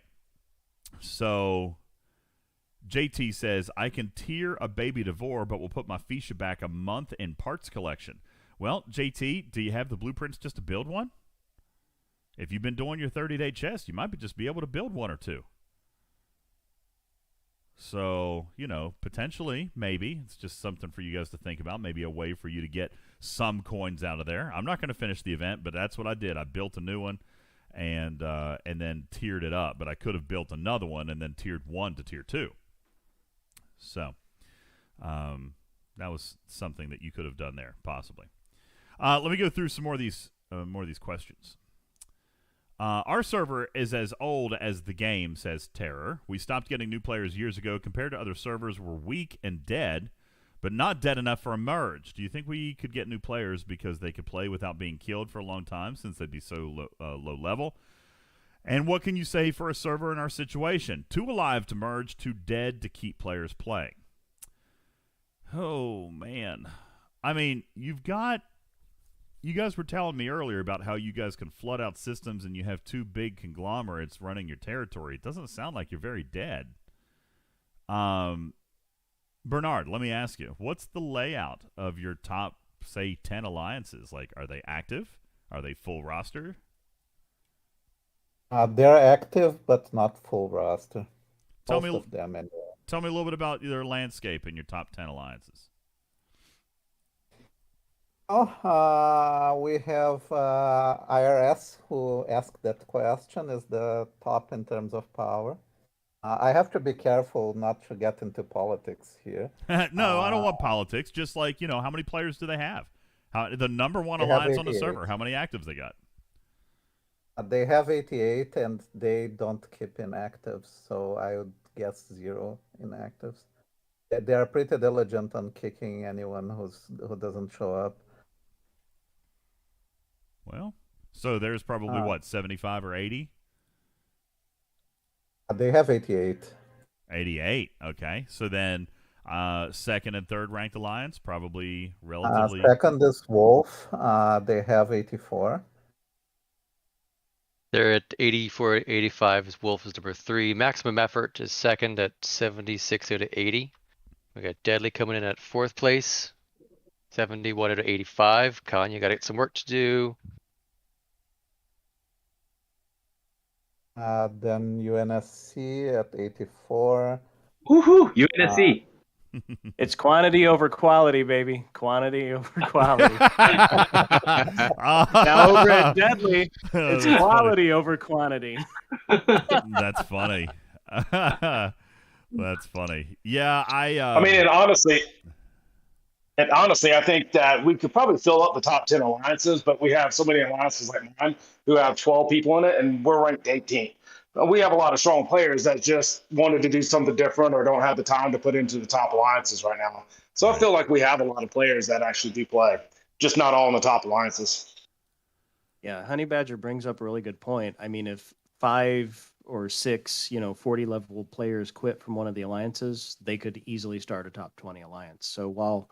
So JT says, I can tier a baby Devore, but will put my Fisha back a month in parts collection. Well, JT, do you have the blueprints just to build one? If you've been doing your 30-day chest, you might just be able to build 1 or 2. So, potentially, maybe. It's just something for you guys to think about. Maybe a way for you to get some coins out of there. I'm not going to finish the event, but that's what I did. I built a new one and then tiered it up. But I could have built another one and then tiered 1 to tier 2. So, that was something that you could have done there, possibly. Let me go through some more of these questions. Our server is as old as the game, says Terror. We stopped getting new players years ago. Compared to other servers, we're weak and dead, but not dead enough for a merge. Do you think we could get new players because they could play without being killed for a long time since they'd be so low level? And what can you say for a server in our situation? Too alive to merge, too dead to keep players playing. Oh, man. I mean, you guys were telling me earlier about how you guys can flood out systems and you have 2 big conglomerates running your territory. It doesn't sound like you're very dead. Bernard, let me ask you, what's the layout of your top, say, 10 alliances? Like, are they active? Are they full roster? They're active, but not full roster. Tell Most me of them anyway. Tell me a little bit about your landscape and your top 10 alliances. Oh, we have IRS who asked that question. Is the top in terms of power? I have to be careful not to get into politics here. No, I don't want politics. Just like, how many players do they have? The number one They have alliance on the 88. server, how many actives they got? They have 88 and they don't keep inactives, so I would guess 0 inactives. They are pretty diligent on kicking anyone who doesn't show up. Well, so there's probably, 75 or 80? They have 88. 88, okay. So then second and third ranked alliance, probably relatively... Second is Wolf. They have 84. They're at 84, 85. Wolf is number 3. Maximum Effort is second at 76 out of 80. We got Deadly coming in at 4th place, 71 out of 85. Con, you got to get some work to do. Then UNSC at 84. Woohoo! UNSC. It's quantity over quality, baby. Quantity over quality. Now over at Deadly, it's quality over quantity. That's funny. That's funny. Yeah, I mean, and honestly, I think that we could probably fill up the top 10 alliances, but we have so many alliances like mine who have 12 people in it, and we're ranked 18th. We have a lot of strong players that just wanted to do something different or don't have the time to put into the top alliances right now. So I feel like we have a lot of players that actually do play, just not all in the top alliances. Yeah, Honey Badger brings up a really good point. I mean, if 5 or 6, 40 level players quit from one of the alliances, they could easily start a top 20 alliance. So while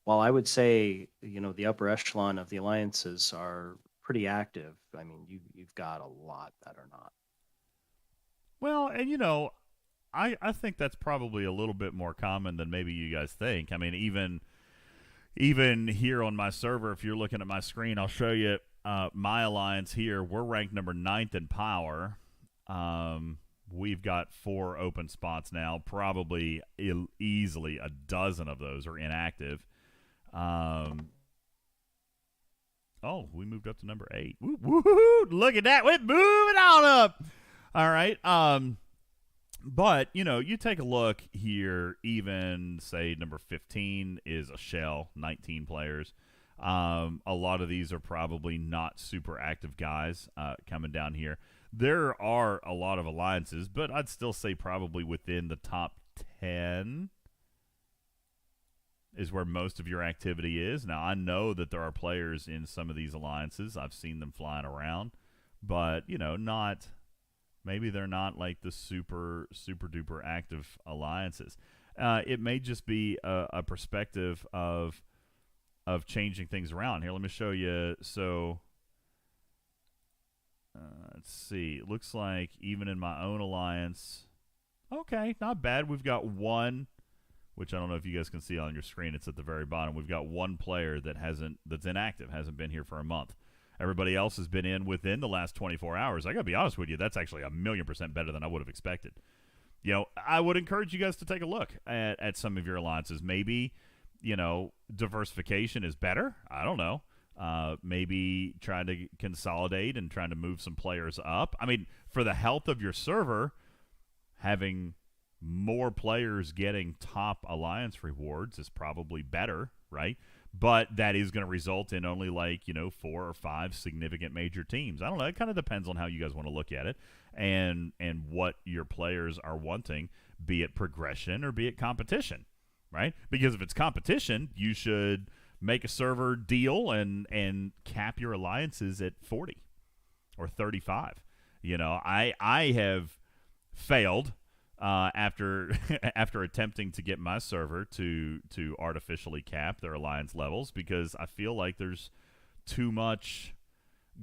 I would say, the upper echelon of the alliances are pretty active, I mean, you've got a lot that are not. Well, and I think that's probably a little bit more common than maybe you guys think. I mean, even here on my server, if you're looking at my screen, I'll show you my alliance here. We're ranked number 9th in power. We've got 4 open spots now. Probably easily a dozen of those are inactive. Oh, we moved up to number 8. Woo-hoo! Look at that. We're moving on up. All right. But, you take a look here, even, say, number 15 is a shell, 19 players. A lot of these are probably not super active guys coming down here. There are a lot of alliances, but I'd still say probably within the top 10 is where most of your activity is. Now, I know that there are players in some of these alliances. I've seen them flying around, but, not... Maybe they're not like the super duper active alliances. It may just be a perspective of changing things around. Here, let me show you. So, let's see. It looks like even in my own alliance, okay, not bad. We've got one, which I don't know if you guys can see on your screen. It's at the very bottom. We've got one player that's inactive, hasn't been here for a month. Everybody else has been in within the last 24 hours. I got to be honest with you, that's actually 1,000,000% better than I would have expected. I would encourage you guys to take a look at some of your alliances. Maybe, diversification is better. I don't know. Maybe trying to consolidate and trying to move some players up. I mean, for the health of your server, having more players getting top alliance rewards is probably better, right? But that is going to result in only 4 or 5 significant major teams. I don't know. It kind of depends on how you guys want to look at it and what your players are wanting, be it progression or be it competition, right? Because if it's competition, you should make a server deal and cap your alliances at 40 or 35. I have failed after attempting to get my server to artificially cap their alliance levels because I feel like there's too much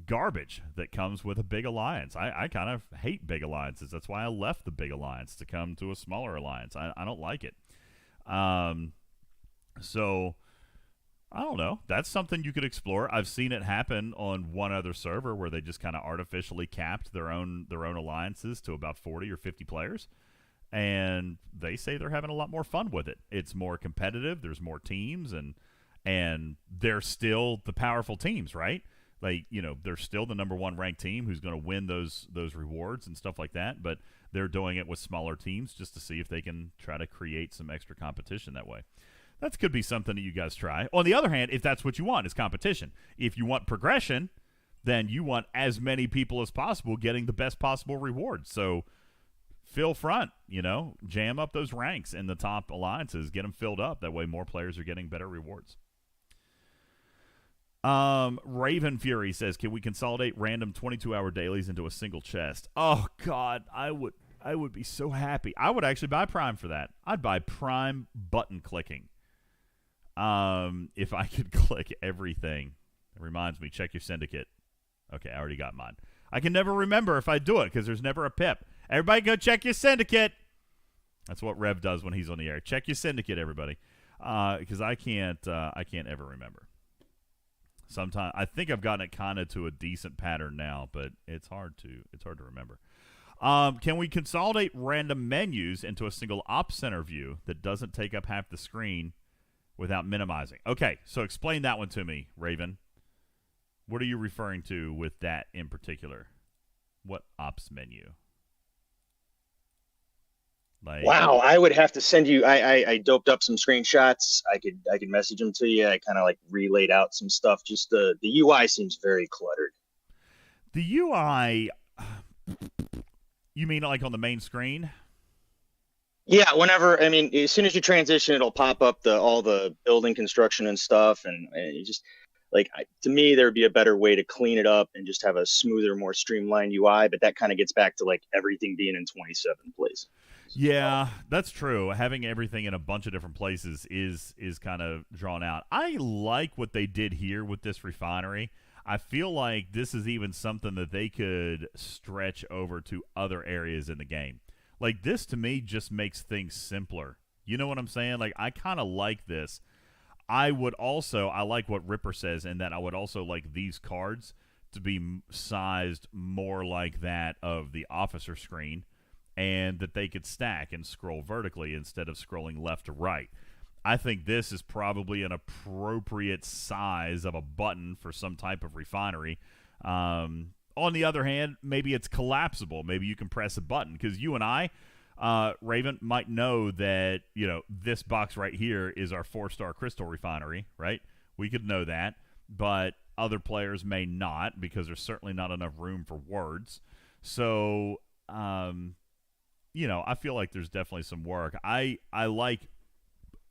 garbage that comes with a big alliance. I kind of hate big alliances. That's why I left the big alliance to come to a smaller alliance. I don't like it. So I don't know. That's something you could explore. I've seen it happen on one other server where they just kind of artificially capped their own alliances to about 40 or 50 players. And they say they're having a lot more fun with it. It's more competitive. There's more teams, and and they're still the powerful teams, right? Like, they're still the number 1 ranked team who's going to win those rewards and stuff like that, but they're doing it with smaller teams just to see if they can try to create some extra competition that way. That could be something that you guys try. On the other hand, if that's what you want, is competition. If you want progression, then you want as many people as possible getting the best possible rewards. So fill front, jam up those ranks in the top alliances, get them filled up. That way more players are getting better rewards. Raven Fury says, can we consolidate random 22-hour dailies into a single chest? Oh, God, I would be so happy. I would actually buy Prime for that. I'd buy Prime button clicking. If I could click everything. It reminds me, check your syndicate. Okay, I already got mine. I can never remember if I do it because there's never a pip. Everybody go check your syndicate. That's what Rev does when he's on the air. Check your syndicate, everybody. Because I can't ever remember. Sometimes I think I've gotten it kind of to a decent pattern now, but it's hard to remember. Can we consolidate random menus into a single op center view that doesn't take up half the screen without minimizing? Okay, so explain that one to me, Raven. What are you referring to with that in particular? What ops menu? Wow, I would have to send you. I doped up some screenshots. I could message them to you. I kind of relayed out some stuff. Just the UI seems very cluttered. The UI, you mean on the main screen? Yeah, as soon as you transition, it'll pop up all the building construction and stuff, and it just to me, there'd be a better way to clean it up and just have a smoother, more streamlined UI. But that kind of gets back to everything being in 27 places. Yeah, that's true. Having everything in a bunch of different places is kind of drawn out. I like what they did here with this refinery. I feel like this is even something that they could stretch over to other areas in the game. This to me just makes things simpler. You know what I'm saying? I kind of like this. I like what Ripper says in that I would also like these cards to be sized more like that of the officer screen, and that they could stack and scroll vertically instead of scrolling left to right. I think this is probably an appropriate size of a button for some type of refinery. On the other hand, maybe it's collapsible. Maybe you can press a button, because you and I, Raven, might know that this box right here is our 4-star crystal refinery, right? We could know that, but other players may not, because there's certainly not enough room for words. So I feel like there's definitely some work. I like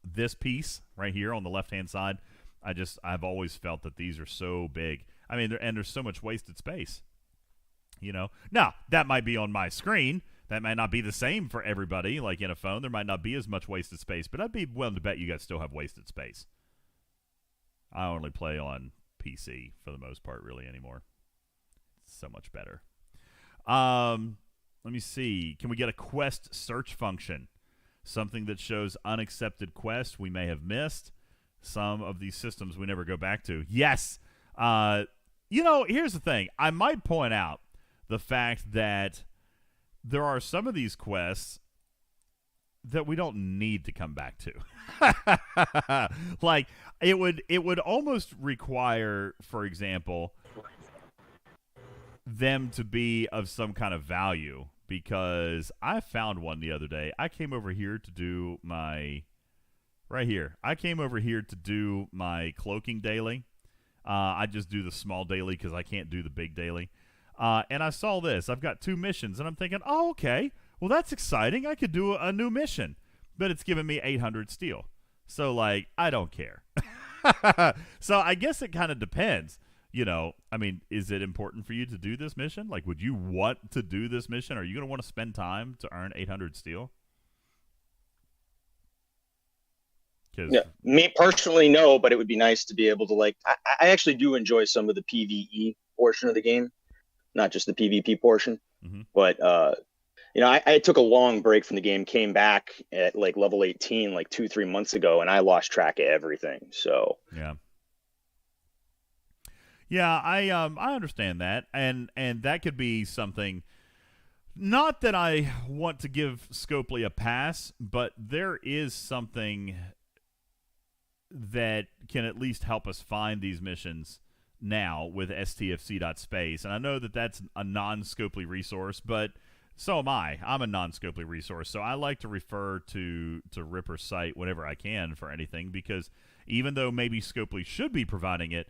this piece right here on the left-hand side. I've always felt that these are so big. And there's so much wasted space. Now, that might be on my screen. That might not be the same for everybody. Like in a phone, there might not be as much wasted space, but I'd be willing to bet you guys still have wasted space. I only play on PC for the most part, really, anymore. It's so much better. Let me see. Can we get a quest search function? Something that shows unaccepted quests we may have missed. Some of these systems we never go back to. Yes. Here's the thing. I might point out the fact that there are some of these quests that we don't need to come back to. It would almost require, for example, them to be of some kind of value, because I found one the other day. I came over here to do my I came over here to do my cloaking daily. I just do the small daily because I can't do the big daily. And I saw this. I've got 2 missions, and I'm thinking, oh, okay. Well, that's exciting. I could do a new mission. But it's giving me 800 steel. So, I don't care. So I guess it kind of depends. Is it important for you to do this mission? Would you want to do this mission? Are you going to want to spend time to earn 800 steel? Yeah, me personally, no, but it would be nice to be able to I actually do enjoy some of the PvE portion of the game, not just the PvP portion. Mm-hmm. But I took a long break from the game, came back at level 18 2-3 months ago, and I lost track of everything. So yeah, I understand that, and that could be something. Not that I want to give Scopely a pass, but there is something that can at least help us find these missions now with stfc.space. And I know that that's a non-Scopely resource, but so am I. I'm a non-Scopely resource, so I like to refer to Ripper's site whenever I can for anything, because even though maybe Scopely should be providing it,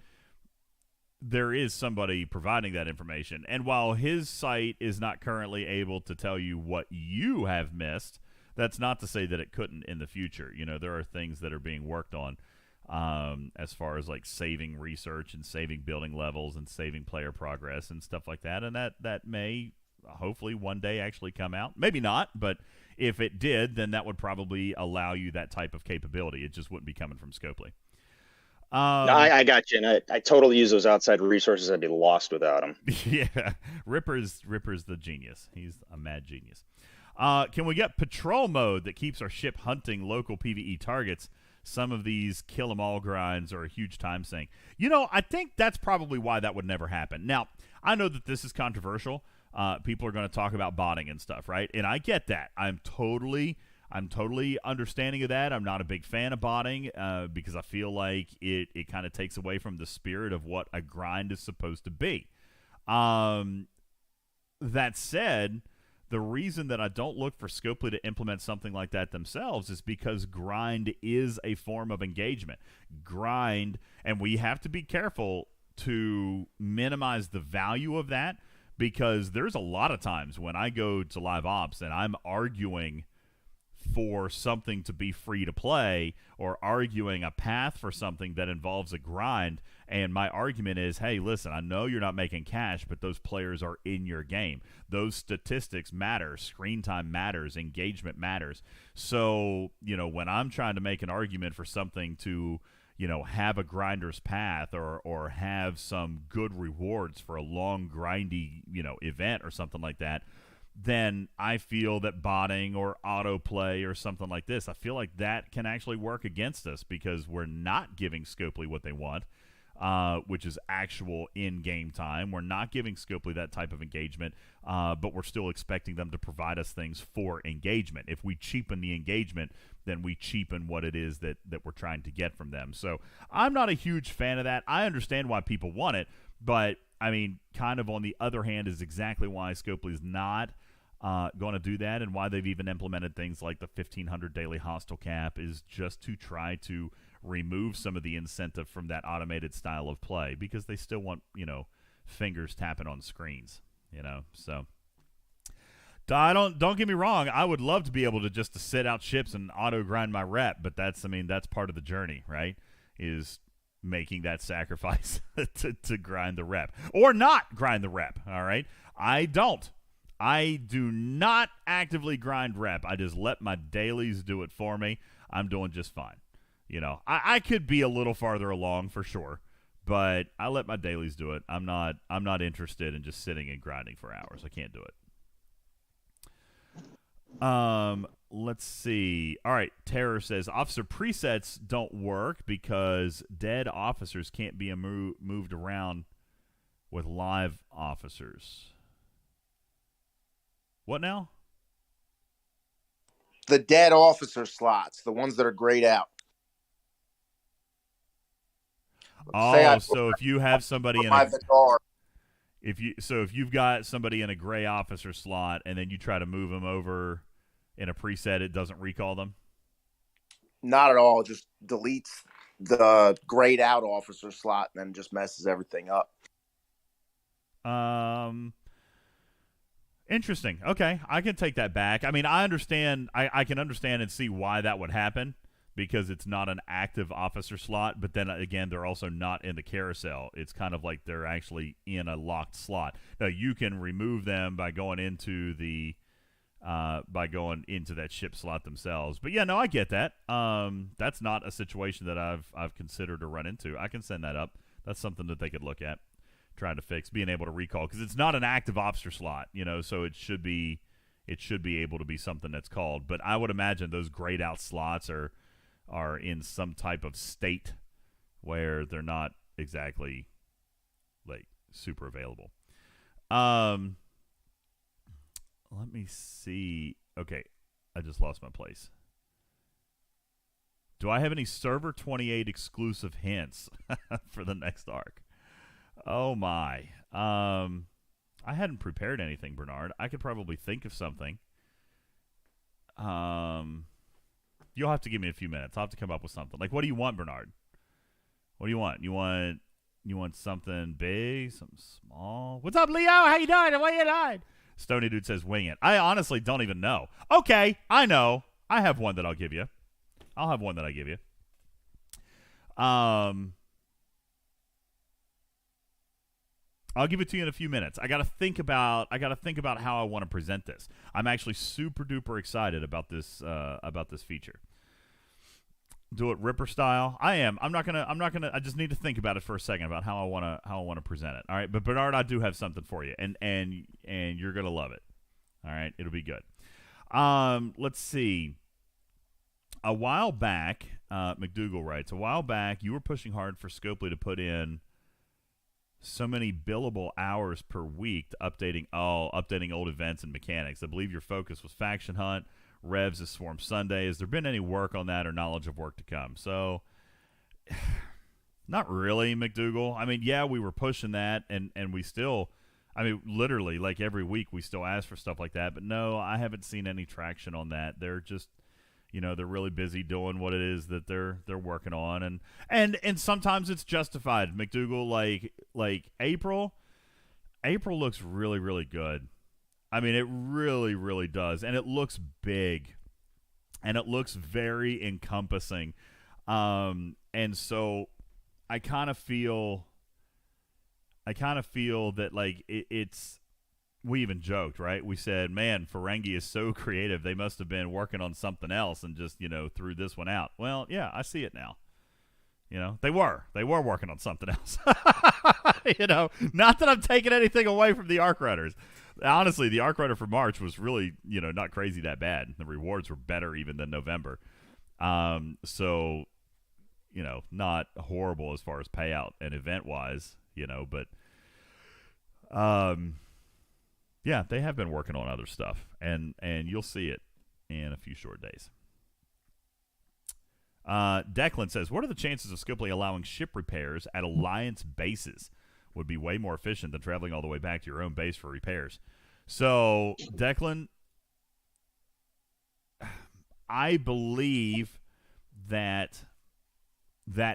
there is somebody providing that information. And while his site is not currently able to tell you what you have missed, that's not to say that it couldn't in the future. You know, there are things that are being worked on as far as like saving research and saving building levels and saving player progress and stuff like that. And that may hopefully one day actually come out. Maybe not, but if it did, then that would probably allow you that type of capability. It just wouldn't be coming from Scopely. No, I got you, and I totally use those outside resources. I'd be lost without them. Yeah, Ripper's the genius. He's a mad genius. Can we get patrol mode that keeps our ship hunting local PvE targets? Some of these kill 'em all grinds are a huge time sink. You know, I think that's probably why that would never happen. Now, I know that this is controversial. People are going to talk about botting and stuff, right? And I get that. I'm totally understanding of that. I'm not a big fan of botting because I feel like it kind of takes away from the spirit of what a grind is supposed to be. That said, the reason that I don't look for Scopely to implement something like that themselves is because grind is a form of engagement. Grind, and we have to be careful to minimize the value of that, because there's a lot of times when I go to live ops and I'm arguing for something to be free to play, or arguing a path for something that involves a grind, and my argument is, hey, listen, I know you're not making cash, but those players are in your game. Those statistics matter. Screen time matters. Engagement matters. So, you know, when I'm trying to make an argument for something to, you know, have a grinder's path or have some good rewards for a long grindy, you know, event or something like that, then I feel that botting or autoplay or something like this, I feel like that can actually work against us, because we're not giving Scopely what they want, which is actual in-game time. We're not giving Scopely that type of engagement, but we're still expecting them to provide us things for engagement. If we cheapen the engagement, then we cheapen what it is that we're trying to get from them. So I'm not a huge fan of that. I understand why people want it, but, I mean, kind of on the other hand is exactly why Scopely is not going to do that, and why they've even implemented things like the 1,500 daily hostile cap, is just to try to remove some of the incentive from that automated style of play, because they still want, you know, fingers tapping on screens, you know. So don't get me wrong, I would love to be able to just to sit out ships and auto grind my rep, but that's part of the journey, right? Is making that sacrifice to grind the rep, or not grind the rep. All right, I do not actively grind rep. I just let my dailies do it for me. I'm doing just fine. You know, I could be a little farther along for sure, but I let my dailies do it. I'm not interested in just sitting and grinding for hours. I can't do it. Let's see. All right, Terror says officer presets don't work because dead officers can't be moved around with live officers. What now? The dead officer slots, the ones that are grayed out. So if you have somebody in if you've got somebody in a gray officer slot and then you try to move them over in a preset, it doesn't recall them? Not at all. It just deletes the grayed out officer slot and then just messes everything up. Interesting. Okay, I can take that back. I mean, I understand. I can understand and see why that would happen, because it's not an active officer slot, but then again, they're also not in the carousel. It's kind of like they're actually in a locked slot. Now, you can remove them by going into that ship slot themselves. But yeah, no, I get that. That's not a situation that I've considered or run into. I can send that up. That's something that they could look at, trying to fix, being able to recall, because it's not an active officer slot, you know, so it should be able to be something that's called. But I would imagine those grayed out slots are in some type of state where they're not exactly like super available. Let me see. Okay, I just lost my place. Do I have any Server 28 exclusive hints for the next arc? Oh, my. I hadn't prepared anything, Bernard. I could probably think of something. You'll have to give me a few minutes. I'll have to come up with something. Like, what do you want, Bernard? What do you want? You want something big, something small? What's up, Leo? How you doing? What you doing? Stony Dude says wing it. I honestly don't even know. Okay, I know. I have one that I'll give you. I'll have one that I give you. I'll give it to you in a few minutes. I gotta think about how I want to present this. I'm actually super duper excited about this feature. Do it Ripper style. I am. I'm not gonna. I just need to think about it for a second about how I wanna present it. All right, but Bernard, I do have something for you, and you're gonna love it. All right, it'll be good. Let's see. A while back, McDougal writes, a while back, you were pushing hard for Scopely to put in so many billable hours per week to updating old events and mechanics. I believe your focus was Faction Hunt, Revs is Swarm Sunday. Has there been any work on that or knowledge of work to come? So, not really, McDougal. I mean, yeah, we were pushing that, and we still, I mean, literally, like every week we still ask for stuff like that. But no, I haven't seen any traction on that. They're just, they're really busy doing what it is that they're working on, and sometimes it's justified. McDougal, like April looks really, really good. I mean, it really, really does, and it looks big, and it looks very encompassing, and so I kind of feel that like it's. We even joked, right? We said, man, Ferengi is so creative. They must have been working on something else and just, threw this one out. Well, yeah, I see it now. They were working on something else. Not that I'm taking anything away from the Arc Runners. Honestly, the Arc Runner for March was really, not crazy that bad. The rewards were better even than November. So, not horrible as far as payout and event-wise, but... yeah, they have been working on other stuff, and you'll see it in a few short days. Declan says, what are the chances of Scopely allowing ship repairs at Alliance bases? Would be way more efficient than traveling all the way back to your own base for repairs. So, Declan, I believe that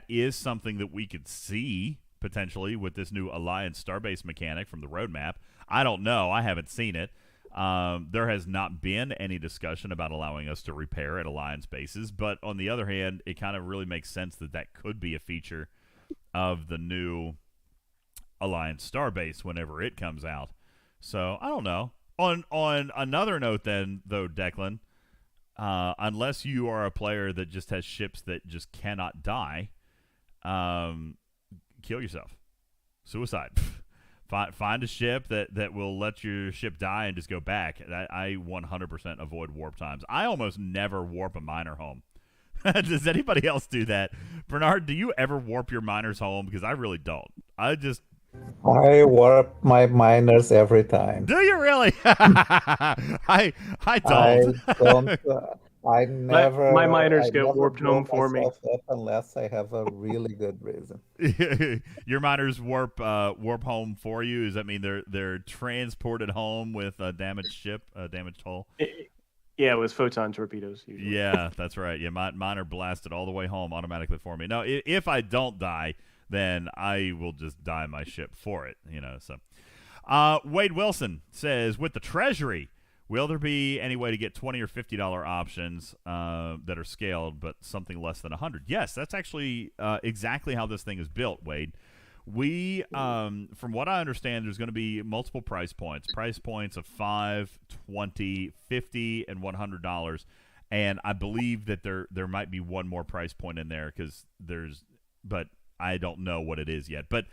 is something that we could see potentially with this new Alliance Starbase mechanic from the roadmap. I don't know. I haven't seen it. There has not been any discussion about allowing us to repair at Alliance bases, but on the other hand, it kind of really makes sense that could be a feature of the new Alliance Starbase whenever it comes out. So, I don't know. On another note then, though, Declan, unless you are a player that just has ships that just cannot die, kill yourself. Suicide. Find a ship that will let your ship die and just go back. I 100% avoid warp times. I almost never warp a miner home. Does anybody else do that? Bernard, do you ever warp your miners home? Because I really don't. I warp my miners every time. Do you really? I don't. I don't. I never. My miners I get never warped home for me. up unless I have a really good reason. Your miners warp home for you. Does that mean they're transported home with a damaged ship, a damaged hull? Yeah, it was photon torpedoes. Usually. Yeah, that's right. Yeah, mine are blasted all the way home automatically for me. No, if I don't die, then I will just die my ship for it. So, Wade Wilson says, with the Treasury, will there be any way to get $20 or $50 options that are scaled, but something less than 100? Yes, that's actually exactly how this thing is built, Wade. We, from what I understand, there's going to be multiple price points of $5, $20, $50, and $100. And I believe that there might be one more price point in there but I don't know what it is yet. But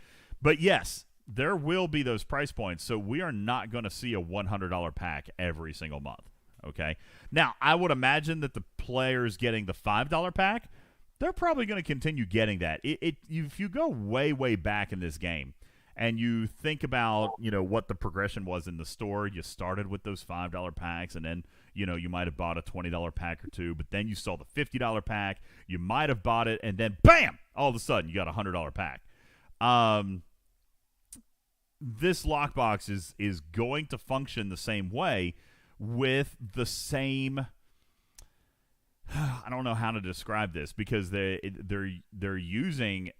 yes, there will be those price points. So we are not going to see a $100 pack every single month. Okay. Now, I would imagine that the players getting the $5 pack, they're probably going to continue getting that. If you go way, way back in this game, and you think about, what the progression was in the store, you started with those $5 packs, and then, you might have bought a $20 pack or two, but then you saw the $50 pack, you might have bought it, and then bam, all of a sudden you got a $100 pack. This lockbox is going to function the same way with the same. I don't know how to describe this because they're using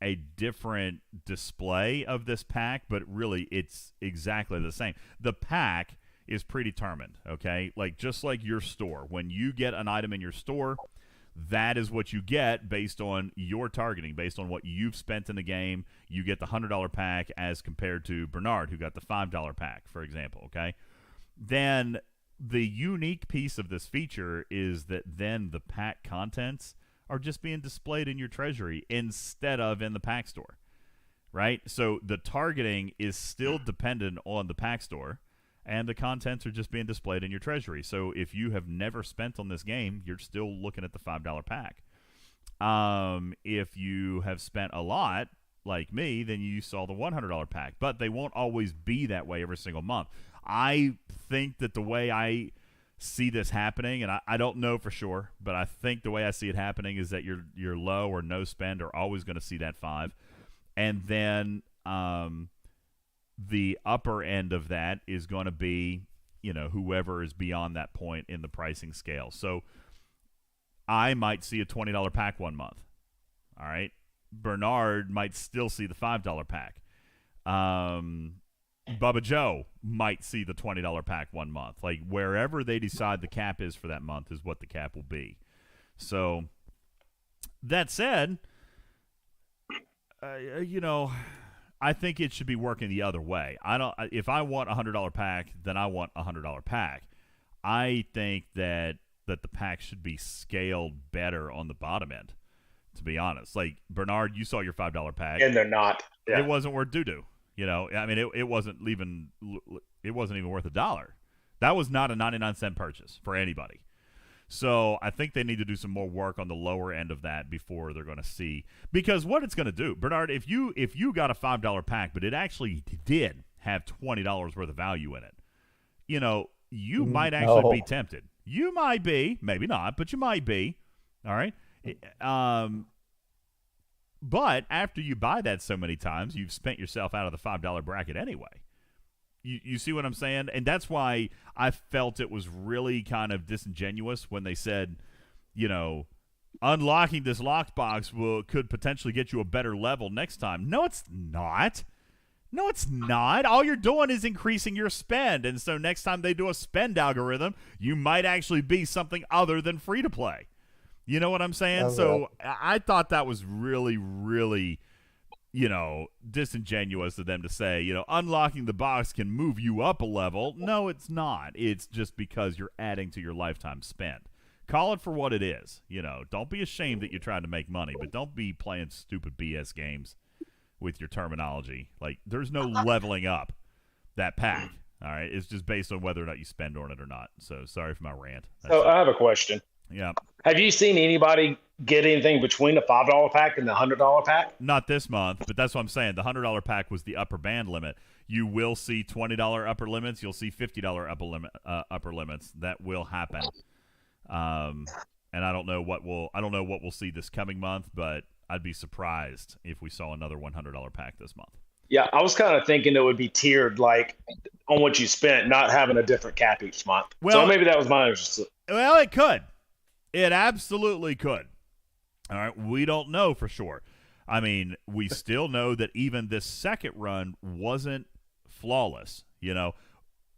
a different display of this pack, but really it's exactly the same. The pack is predetermined, okay? Like just like your store. When you get an item in your store, that is what you get based on your targeting, based on what you've spent in the game. You get the $100 pack as compared to Bernard, who got the $5 pack, for example, okay? Then the unique piece of this feature is that then the pack contents are just being displayed in your treasury instead of in the pack store, right? So the targeting is still dependent on the pack store, and the contents are just being displayed in your treasury. So if you have never spent on this game, you're still looking at the $5 pack. If you have spent a lot, like me, then you saw the $100 pack. But they won't always be that way every single month. I think that the way I see this happening, and I don't know for sure, but I think the way I see it happening is that your low or no spend are always going to see that 5. And then the upper end of that is going to be, whoever is beyond that point in the pricing scale. So I might see a $20 pack one month. All right. Bernard might still see the $5 pack. Bubba Joe might see the $20 pack one month. Like wherever they decide the cap is for that month is what the cap will be. So that said, I think it should be working the other way. If I want a $100 pack, then I want a $100 pack. I think that the pack should be scaled better on the bottom end, to be honest. Like Bernard, you saw your $5 pack, and they're not. Yeah. It wasn't worth doo-doo. I mean, it wasn't even worth $1. That was not a 99-cent purchase for anybody. So I think they need to do some more work on the lower end of that before they're going to see. Because what it's going to do, Bernard, if you got a $5 pack, but it actually did have $20 worth of value in it, you might actually be tempted. You might be, maybe not, but you might be. All right. But after you buy that so many times, you've spent yourself out of the $5 bracket anyway. You see what I'm saying? And that's why I felt it was really kind of disingenuous when they said, unlocking this lockbox could potentially get you a better level next time. No, it's not. No, it's not. All you're doing is increasing your spend. And so next time they do a spend algorithm, you might actually be something other than free to play. You know what I'm saying? Okay. So I thought that was really, really, disingenuous of them to say, unlocking the box can move you up a level. No, it's not. It's just because you're adding to your lifetime spend. Call it for what it is. Don't be ashamed that you're trying to make money, but don't be playing stupid BS games with your terminology. Like, there's no leveling up that pack. All right? It's just based on whether or not you spend on it or not. So sorry for my rant. So I have a question. Yeah. Have you seen anybody get anything between the $5 pack and the $100 pack? Not this month, but that's what I'm saying. The $100 pack was the upper band limit. You will see $20 upper limits. You'll see $50 upper limits. That will happen. And I don't know what we'll see this coming month, but I'd be surprised if we saw another $100 pack this month. Yeah, I was kind of thinking it would be tiered, like on what you spent, not having a different cap each month. Well, so maybe that was my interest. Well, it could. It absolutely could. All right, we don't know for sure. I mean, we still know that even this second run wasn't flawless.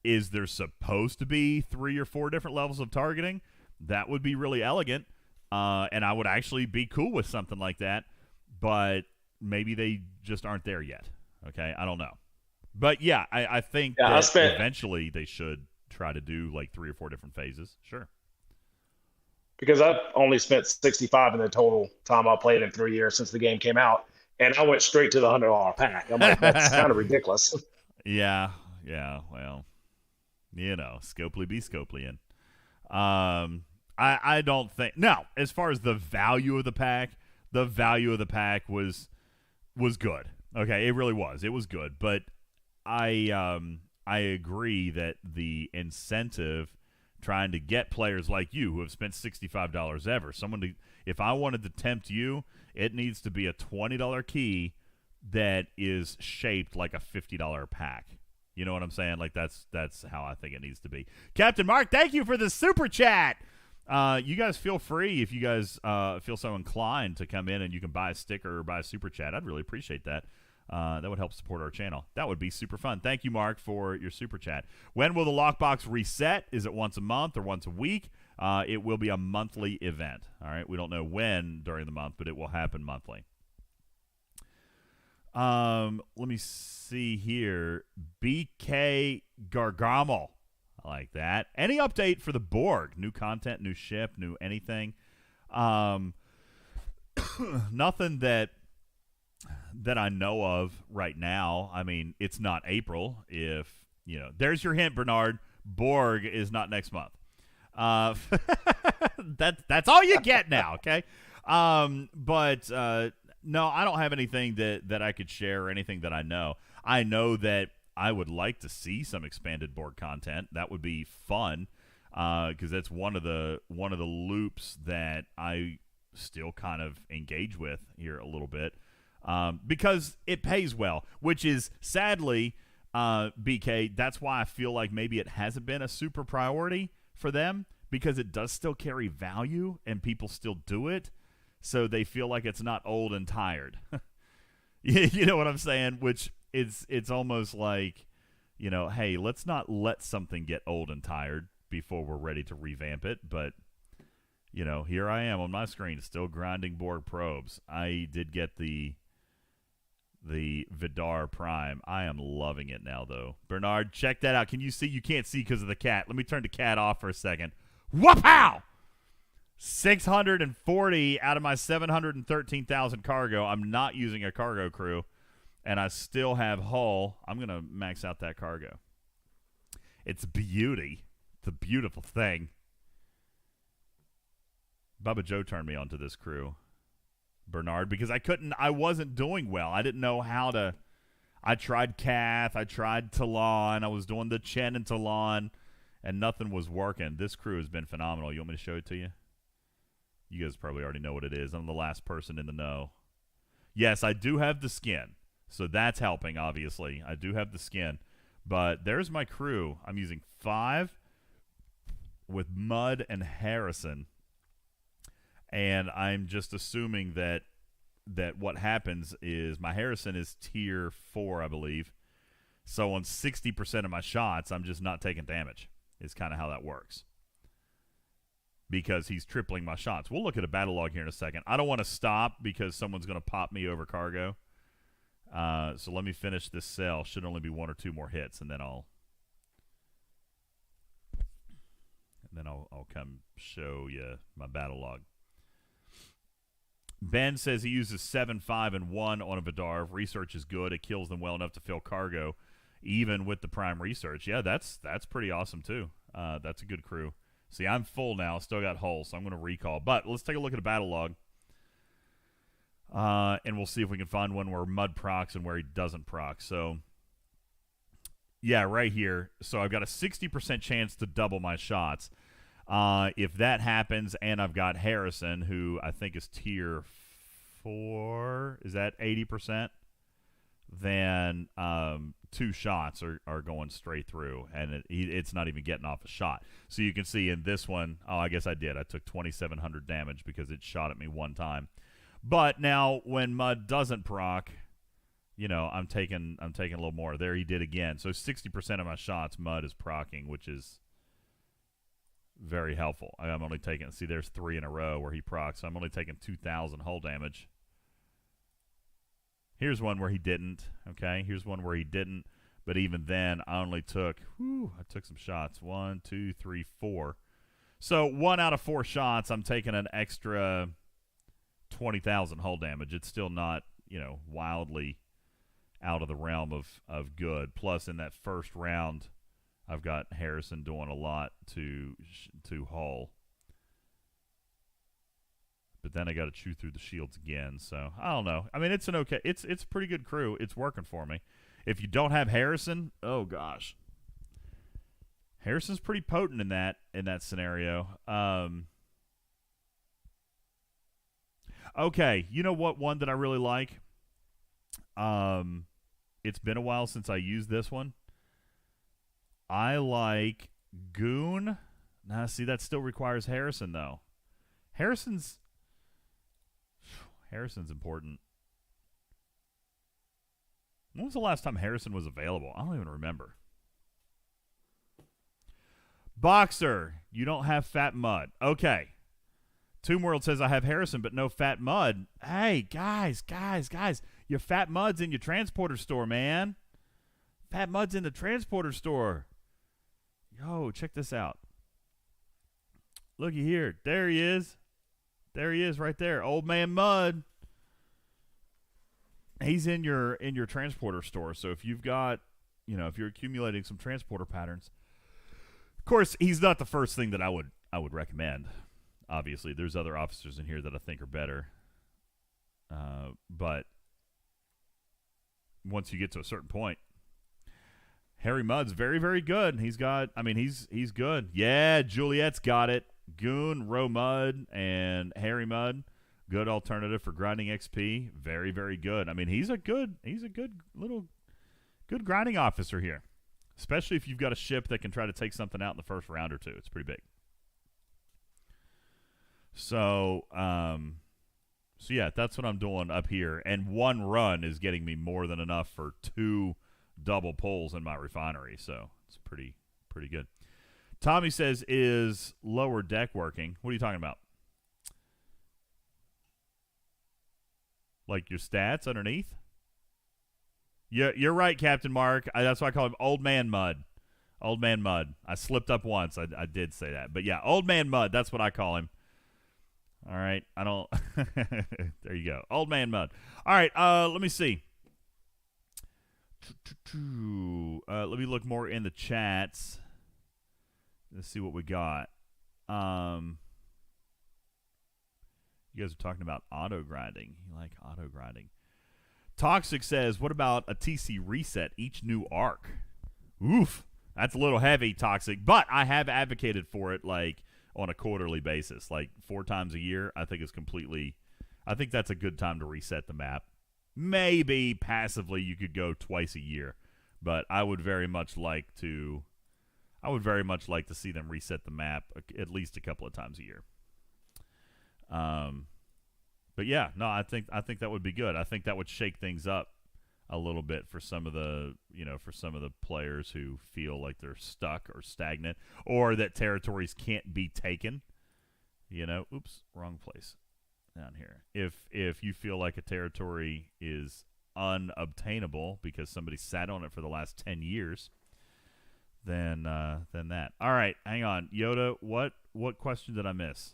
Is there supposed to be 3 or 4 different levels of targeting? That would be really elegant, and I would actually be cool with something like that, but maybe they just aren't there yet. Okay, I don't know. But, yeah, I think that eventually they should try to do like 3 or 4 different phases. Sure. Because I've only spent $65 in the total time I played in 3 years since the game came out, and I went straight to the $100 pack. I'm like, that's kind of ridiculous. Yeah. Well, Scopely be Scopelyan. I don't think. Now, as far as the value of the pack was good. Okay, it really was. It was good, but I agree that the incentive trying to get players like you who have spent $65 ever, if I wanted to tempt you, it needs to be a $20 key that is shaped like a $50 pack. You know what I'm saying? Like that's how I think it needs to be. Captain Mark, thank you for the super chat. You guys feel free if you guys feel so inclined to come in and you can buy a sticker or buy a super chat. I'd really appreciate that. That would help support our channel. That would be super fun. Thank you, Mark, for your super chat. When will the lockbox reset? Is it once a month or once a week? It will be a monthly event. All right. We don't know when during the month, but it will happen monthly. Let me see here. BK Gargamel. I like that. Any update for the Borg? New content, new ship, new anything? Nothing that I know of right now. I mean, it's not April. If, there's your hint, Bernard. Borg is not next month. That's all you get now, okay? But no, I don't have anything that I could share or anything that I know. I know that I would like to see some expanded Borg content. That would be fun because that's one of the loops that I still kind of engage with here a little bit because it pays well, which is sadly, BK, that's why I feel like maybe it hasn't been a super priority for them because it does still carry value and people still do it. So they feel like it's not old and tired. You know what I'm saying? Which it's almost like, hey, let's not let something get old and tired before we're ready to revamp it. But, here I am on my screen still grinding Borg probes. I did get the Vidar Prime. I am loving it now, though. Bernard, check that out. Can you see? You can't see because of the cat. Let me turn the cat off for a second. Whoop-pow! 640 out of my 713,000 cargo. I'm not using a cargo crew, and I still have hull. I'm going to max out that cargo. It's beauty. It's a beautiful thing. Bubba Joe turned me onto this crew, Bernard, because I wasn't doing well. I didn't know how to. I tried Kath. I tried Talon. I was doing the Chen and Talon, and nothing was working. This crew has been phenomenal. You want me to show it to you? You guys probably already know what it is. I'm the last person in the know. Yes, I do have the skin. So that's helping, obviously. I do have the skin. But there's my crew. I'm using 5 with Mud and Harrison. And I'm just assuming that what happens is my Harrison is tier 4, I believe. So on 60% of my shots, I'm just not taking damage. Is kind of how that works. Because he's tripling my shots. We'll look at a battle log here in a second. I don't want to stop because someone's going to pop me over cargo. So let me finish this cell. Should only be 1 or 2 more hits, and then I'll come show you my battle log. Ben says he uses 7, 5, and 1 on a Vidar. Research is good. It kills them well enough to fill cargo, even with the prime research. Yeah, that's pretty awesome too. That's a good crew. See, I'm full now. Still got hull, so I'm going to recall. But let's take a look at a battle log. And we'll see if we can find one where Mud procs and where he doesn't proc. So, yeah, right here. So I've got a 60% chance to double my shots. If that happens, and I've got Harrison, who I think is tier 4. Is that 80%? Then 2 shots are going straight through, and it's not even getting off a shot. So you can see in this one, I guess I did. I took 2,700 damage because it shot at me 1 time. But now when Mud doesn't proc, I'm taking a little more. There he did again. So 60% of my shots, Mud is procking, which is very helpful. I'm only taking, see, there's 3 in a row where he procs. So I'm only taking 2,000 hull damage. Here's one where he didn't, okay? Here's one where he didn't, but even then, I only took, I took some shots. 1, 2, 3, 4. So 1 out of 4 shots, I'm taking an extra 20,000 hull damage. It's still not, wildly out of the realm of good. Plus, in that first round, I've got Harrison doing a lot to hull. but then I got to chew through the shields again. So I don't know. I mean, it's a pretty good crew. It's working for me. If you don't have Harrison, oh gosh, Harrison's pretty potent in that scenario. Okay, you know what one that I really like? It's been a while since I used this one. I like Goon. Now, see, that still requires Harrison, though. Harrison's important. When was the last time Harrison was available? I don't even remember. Boxer, you don't have Fat Mud. Okay. Tomb World says I have Harrison, but no Fat Mud. Hey, guys. Your Fat Mud's in your transporter store, man. Fat Mud's in the transporter store. Yo, check this out. Looky here. There he is. There he is right there. Old Man Mud. He's in your transporter store. So if you've got, if you're accumulating some transporter patterns, of course, he's not the first thing that I would recommend. Obviously, there's other officers in here that I think are better. But once you get to a certain point, Harry Mudd's very, very good. He's good. Yeah, Juliet's got it. Goon, Roe Mudd, and Harry Mudd. Good alternative for grinding XP. Very, very good. I mean, he's a good grinding officer here. Especially if you've got a ship that can try to take something out in the first round or two. It's pretty big. So yeah, that's what I'm doing up here. And one run is getting me more than enough for 2 double pulls in my refinery. So it's pretty good. Tommy says, is lower deck working? What are you talking about? Like your stats underneath? You're right, Captain Mark. That's why I call him Old Man Mud. Old Man Mud. I slipped up once. I did say that. But yeah, Old Man Mud. That's what I call him. All right. I don't. There you go. Old Man Mud. All right. Let me see. Let me look more in the chats. Let's see what we got. You guys are talking about auto grinding. You like auto grinding. Toxic says, what about a TC reset each new arc? Oof. That's a little heavy, Toxic. But I have advocated for it, like, on a quarterly basis. Like, 4 times a year, I think that's a good time to reset the map. Maybe passively you could go twice a year. But I would very much like to see them reset the map at least a couple of times a year. But yeah, no, I think that would be good. I think that would shake things up a little bit for some of the players who feel like they're stuck or stagnant, or that territories can't be taken. Oops, wrong place. Down here. If you feel like a territory is unobtainable because somebody sat on it for the last 10 years, then that. All right, hang on. Yoda, what question did I miss?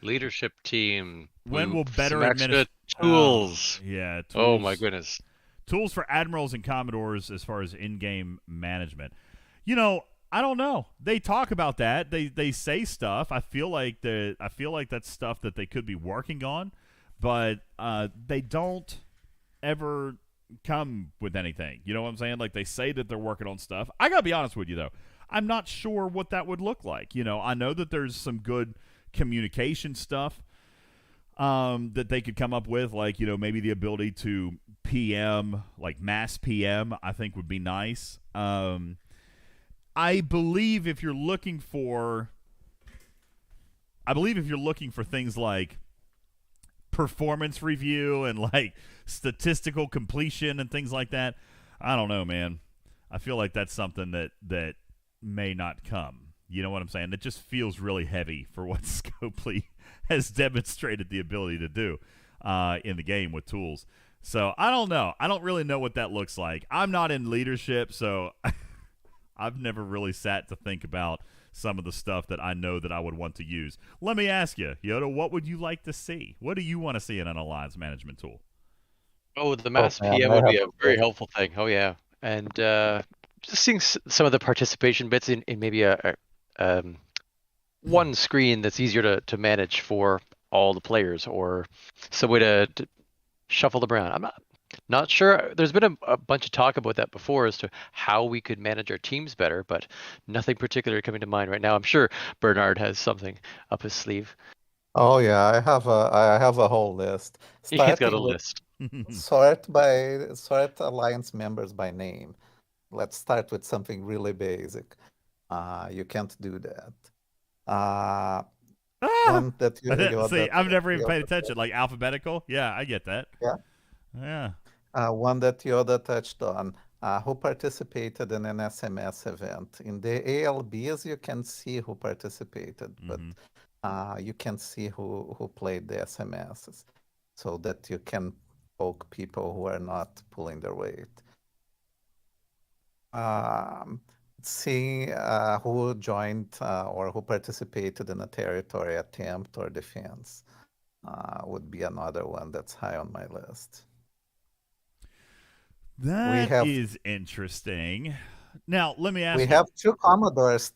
Leadership team. When will better administer tools? Yeah. Tools. Oh my goodness. Tools for admirals and commodores as far as in-game management. I don't know. They talk about that. They say stuff. I feel like that's stuff that they could be working on, but they don't ever come with anything. You know what I'm saying? Like, they say that they're working on stuff. I gotta be honest with you though. I'm not sure what that would look like. I know that there's some good communication stuff that they could come up with, like, maybe the ability to PM, like mass PM, I think would be nice. I believe if you're looking for things like performance review and like statistical completion and things like that, I don't know, man. I feel like that's something that may not come. You know what I'm saying? It just feels really heavy for what Scopely has demonstrated the ability to do in the game with tools. So I don't know. I don't really know what that looks like. I'm not in leadership, so I've never really sat to think about some of the stuff that I know that I would want to use. Let me ask you, Yoda, what would you like to see? What do you want to see in an alliance management tool? Oh, the mass PM would be a very helpful thing. Oh yeah, and just seeing some of the participation bits in maybe a one screen that's easier to manage for all the players, or some way to shuffle them around. I'm not sure. There's been a bunch of talk about that before as to how we could manage our teams better, but nothing particular coming to mind right now. I'm sure Bernard has something up his sleeve. Oh yeah, I have a whole list. He's got a Starting with list. sort alliance members by name. Let's start with something really basic. You can't do that. One that you See, that I've never even you paid attention. Like alphabetical? Yeah, I get that. yeah. Yeah. One that Yoda touched on, who participated in an SMS event. In the ALBs, you can see who participated, but you can see who played the SMSs, so that you can poke people who are not pulling their weight. See who joined or who participated in a territory attempt or defense would be another one that's high on my list. That is interesting. Now, let me ask you. We have two Commodores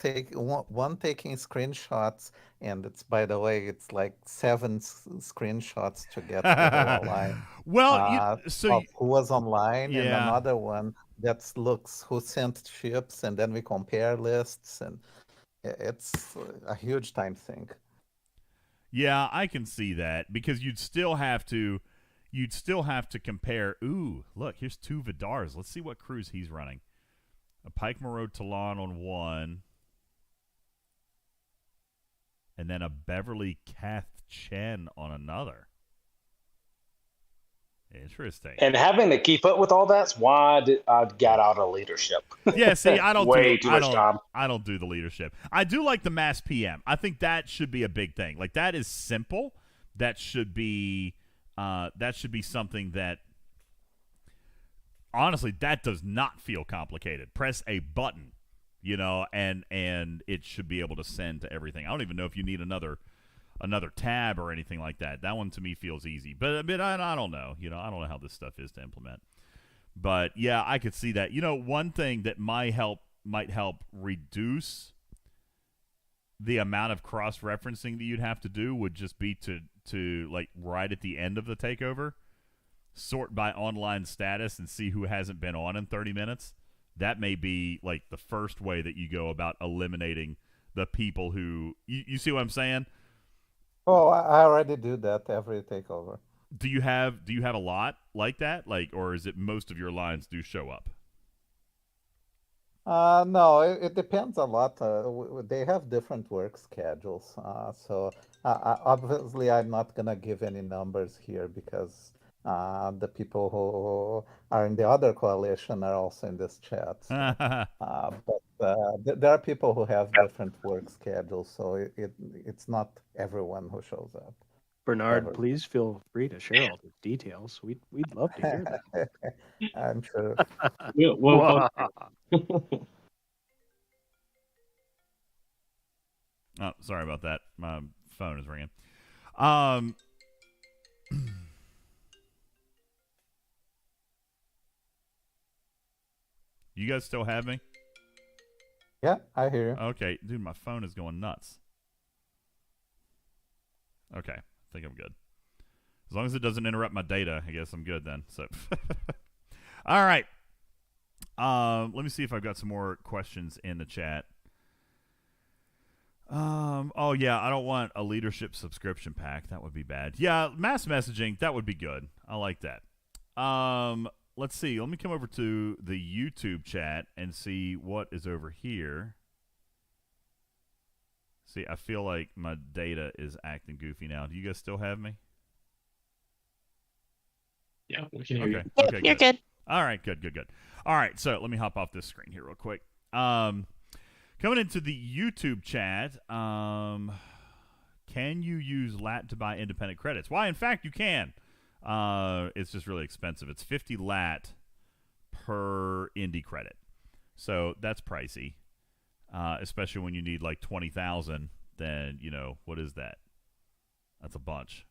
one taking screenshots, and it's, by the way, it's like 7 screenshots to get the whole line. Well, who was online, yeah. and another one that looks who sent chips, and then we compare lists, and it's a huge time sink. Yeah, I can see that, because you'd still have to compare. Ooh, look, here's 2 Vidars. Let's see what crews he's running. A Pike Road Talon on one, and then a Beverly Kath Chen on another. Interesting. And having to keep up with all that's why I got out of leadership. Yeah, see, I don't too much time. I don't do the leadership. I do like the mass PM. I think that should be a big thing. Like, that is simple. That should be something that, honestly, that does not feel complicated. Press a button, and it should be able to send to everything. I don't even know if you need another tab or anything like that. That one to me feels easy. But I don't know. I don't know how this stuff is to implement. But yeah, I could see that. One thing that might help reduce the amount of cross-referencing that you'd have to do would just be to like right at the end of the takeover, sort by online status and see who hasn't been on in 30 minutes. That may be like the first way that you go about eliminating the people who you see what I'm saying? Oh, I already do that every takeover. Do you have a lot like that? Like, or is it most of your lines do show up? No, it depends a lot. They have different work schedules. So obviously, I'm not gonna give any numbers here because the people who are in the other coalition are also in this chat. So, but there are people who have different work schedules, so it's not everyone who shows up. Bernard, please feel free to share all the details. We'd love to hear that. I'm sure. Oh, sorry about that. My phone is ringing. You guys still have me? Yeah, I hear you. Okay, dude, my phone is going nuts. Okay, I think I'm good. As long as it doesn't interrupt my data, I guess I'm good then. So, all right. Let me see if I've got some more questions in the chat. Oh yeah, I don't want a leadership subscription pack. That would be bad. Yeah, mass messaging, that would be good. I like that. Let's see. Let me come over to the YouTube chat and see what is over here. See, I feel like my data is acting goofy now. Do you guys still have me? Yeah, we can hear you. Okay, You're good. All right, good. All right, so let me hop off this screen here real quick. Coming into the YouTube chat, can you use LAT to buy independent credits? Why, in fact, you can. It's just really expensive. It's 50 LAT per indie credit. So that's pricey, especially when you need like 20,000. Then, what is that? That's a bunch.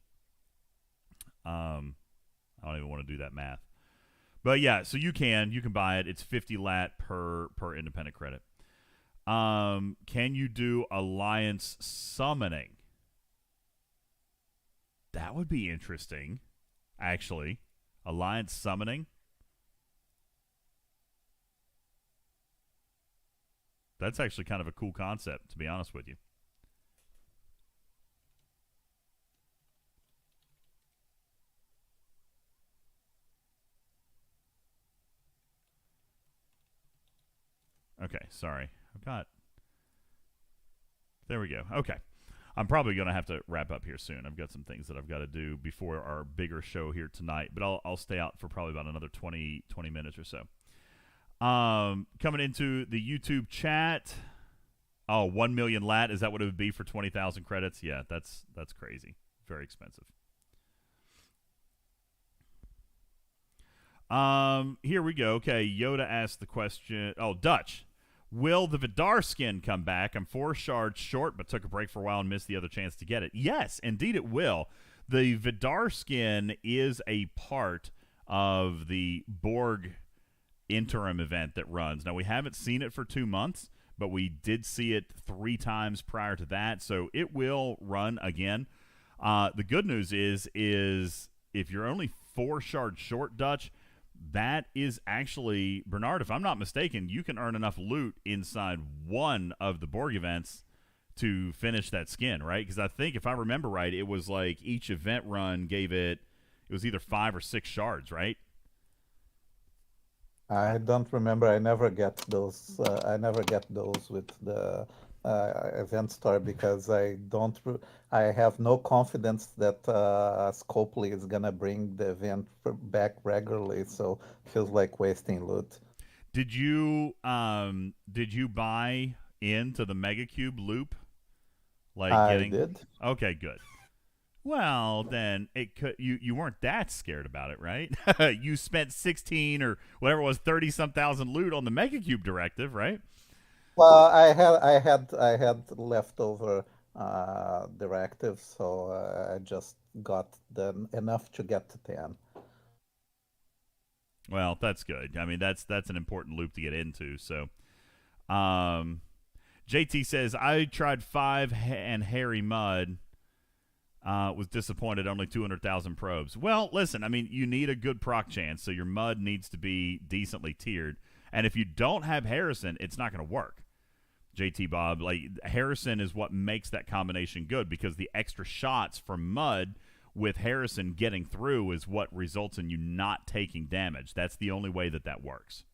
I don't even want to do that math. But yeah, so you can buy it. It's 50 LAT per independent credit. Can you do alliance summoning? That would be interesting, actually. Alliance summoning. That's actually kind of a cool concept, to be honest with you. Okay, sorry. There we go. Okay. I'm probably going to have to wrap up here soon. I've got some things that I've got to do before our bigger show here tonight, but I'll stay out for probably about another 20 minutes or so. Coming into the YouTube chat. Oh, 1 million lat. Is that what it would be for 20,000 credits? Yeah, that's crazy. Very expensive. Here we go. Okay, Yoda asked the question. Oh, Dutch. Will the Vidar skin come back? I'm 4 shards short, but took a break for a while and missed the other chance to get it. Yes, indeed it will. The Vidar skin is a part of the Borg interim event that runs. Now, we haven't seen it for 2 months, but we did see it 3 times prior to that, so it will run again. The good news is if you're only 4 shards short, Dutch, that is actually, Bernard, if I'm not mistaken, you can earn enough loot inside one of the Borg events to finish that skin, right? Because I think, if I remember right, it was like each event run gave it was either 5 or 6 shards, right? I don't remember. I never get those. I never get those with the event store because I don't. I have no confidence that Scopely is gonna bring the event back regularly. So it feels like wasting loot. Did you buy into the Mega Cube loop? I did. Okay, good. Well, then it could. You weren't that scared about it, right? You spent 16 or whatever it was, 30-some thousand loot on the Mega Cube directive, right? Well, I had leftover directives, so I just got them enough to get to 10. Well, that's good. I mean, that's an important loop to get into. So, JT says I tried 5 and Harry Mudd. Was disappointed, only 200,000 probes. Well, listen, I mean, you need a good proc chance, so your Mud needs to be decently tiered. And if you don't have Harrison, it's not going to work. JT Bob, like, Harrison is what makes that combination good, because the extra shots from Mud with Harrison getting through is what results in you not taking damage. That's the only way that works.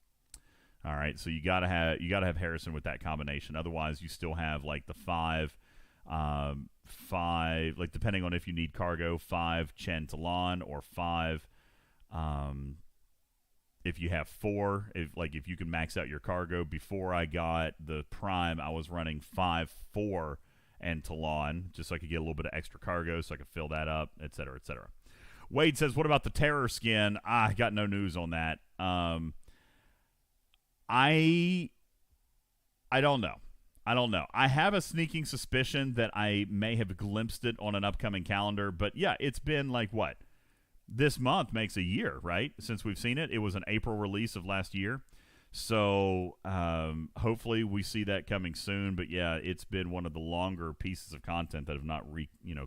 All right, so you gotta have Harrison with that combination. Otherwise, you still have like the 5, like depending on if you need cargo, 5 Chen Talon or 5. If you have 4, if you can max out your cargo. Before I got the Prime, I was running 5, 4, and Talon just so I could get a little bit of extra cargo, so I could fill that up, etc., etc. Wade says, "What about the Terror skin?" I got no news on that. I don't know. I have a sneaking suspicion that I may have glimpsed it on an upcoming calendar, but yeah, it's been like what? This month makes a year, right? Since we've seen it. It was an April release of last year. So hopefully we see that coming soon. But yeah, it's been one of the longer pieces of content that have not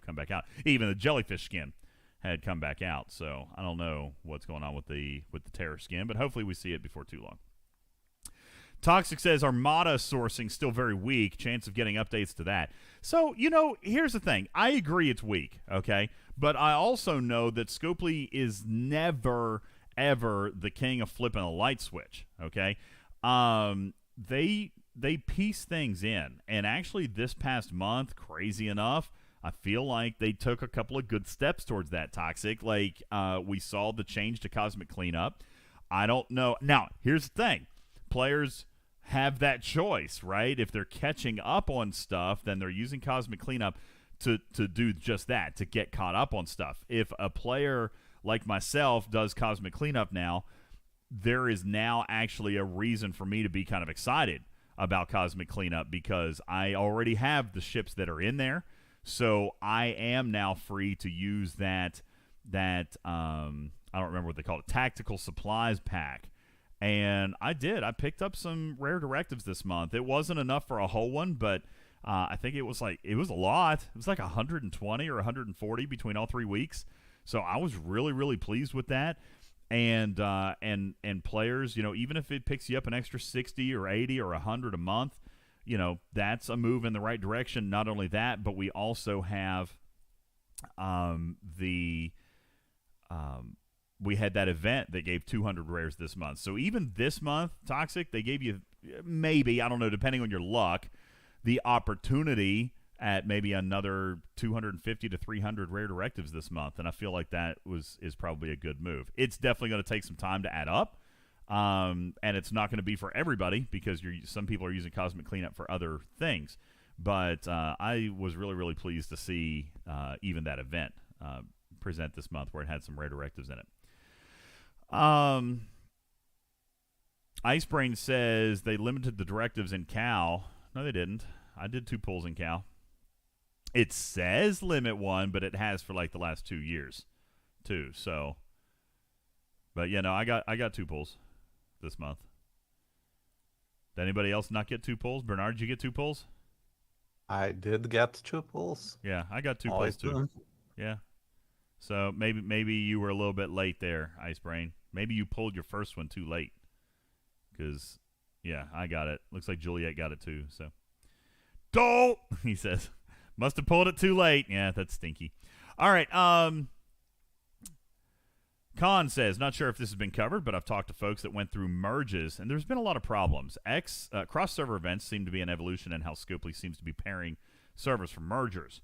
come back out. Even the jellyfish skin had come back out. So I don't know what's going on with the Terror skin, but hopefully we see it before too long. Toxic says Armada sourcing still very weak. Chance of getting updates to that. So, here's the thing. I agree it's weak, okay? But I also know that Scopely is never, ever the king of flipping a light switch, okay? They piece things in. And actually this past month, crazy enough, I feel like they took a couple of good steps towards that, Toxic. Like, we saw the change to Cosmic Cleanup. I don't know. Now, here's the thing. Players have that choice, right? If they're catching up on stuff, then they're using Cosmic Cleanup to do just that, to get caught up on stuff. If a player like myself does Cosmic Cleanup now, there is now actually a reason for me to be kind of excited about Cosmic Cleanup, because I already have the ships that are in there, so I am now free to use that I don't remember what they call it, tactical supplies pack, And I did. I picked up some rare directives this month. It wasn't enough for a whole one, but I think it was a lot. It was like 120 or 140 between all 3 weeks. So I was really, really pleased with that. And players, even if it picks you up an extra 60 or 80 or 100 a month, that's a move in the right direction. Not only that, but we also have we had that event that gave 200 rares this month. So even this month, Toxic, they gave you maybe, I don't know, depending on your luck, the opportunity at maybe another 250 to 300 rare directives this month. And I feel like that is probably a good move. It's definitely going to take some time to add up. And it's not going to be for everybody because some people are using Cosmic Cleanup for other things. But I was really, really pleased to see even that event present this month where it had some rare directives in it. Icebrain says they limited the directives in Cal. No, they didn't. I did 2 pulls in Cal. It says limit 1, but it has for like the last 2 years, too. So, but yeah, no, I got 2 pulls this month. Did anybody else not get 2 pulls? Bernard, did you get 2 pulls? I did get 2 pulls. Yeah, I got 2 pulls too. Yeah. So maybe you were a little bit late there, Icebrain. Maybe you pulled your first one too late. Because, yeah, I got it. Looks like Juliet got it too. So, don't, he says. Must have pulled it too late. Yeah, that's stinky. All right. Khan says, not sure if this has been covered, but I've talked to folks that went through merges, and there's been a lot of problems. Cross-server events seem to be an evolution in how Scopely seems to be pairing servers for mergers.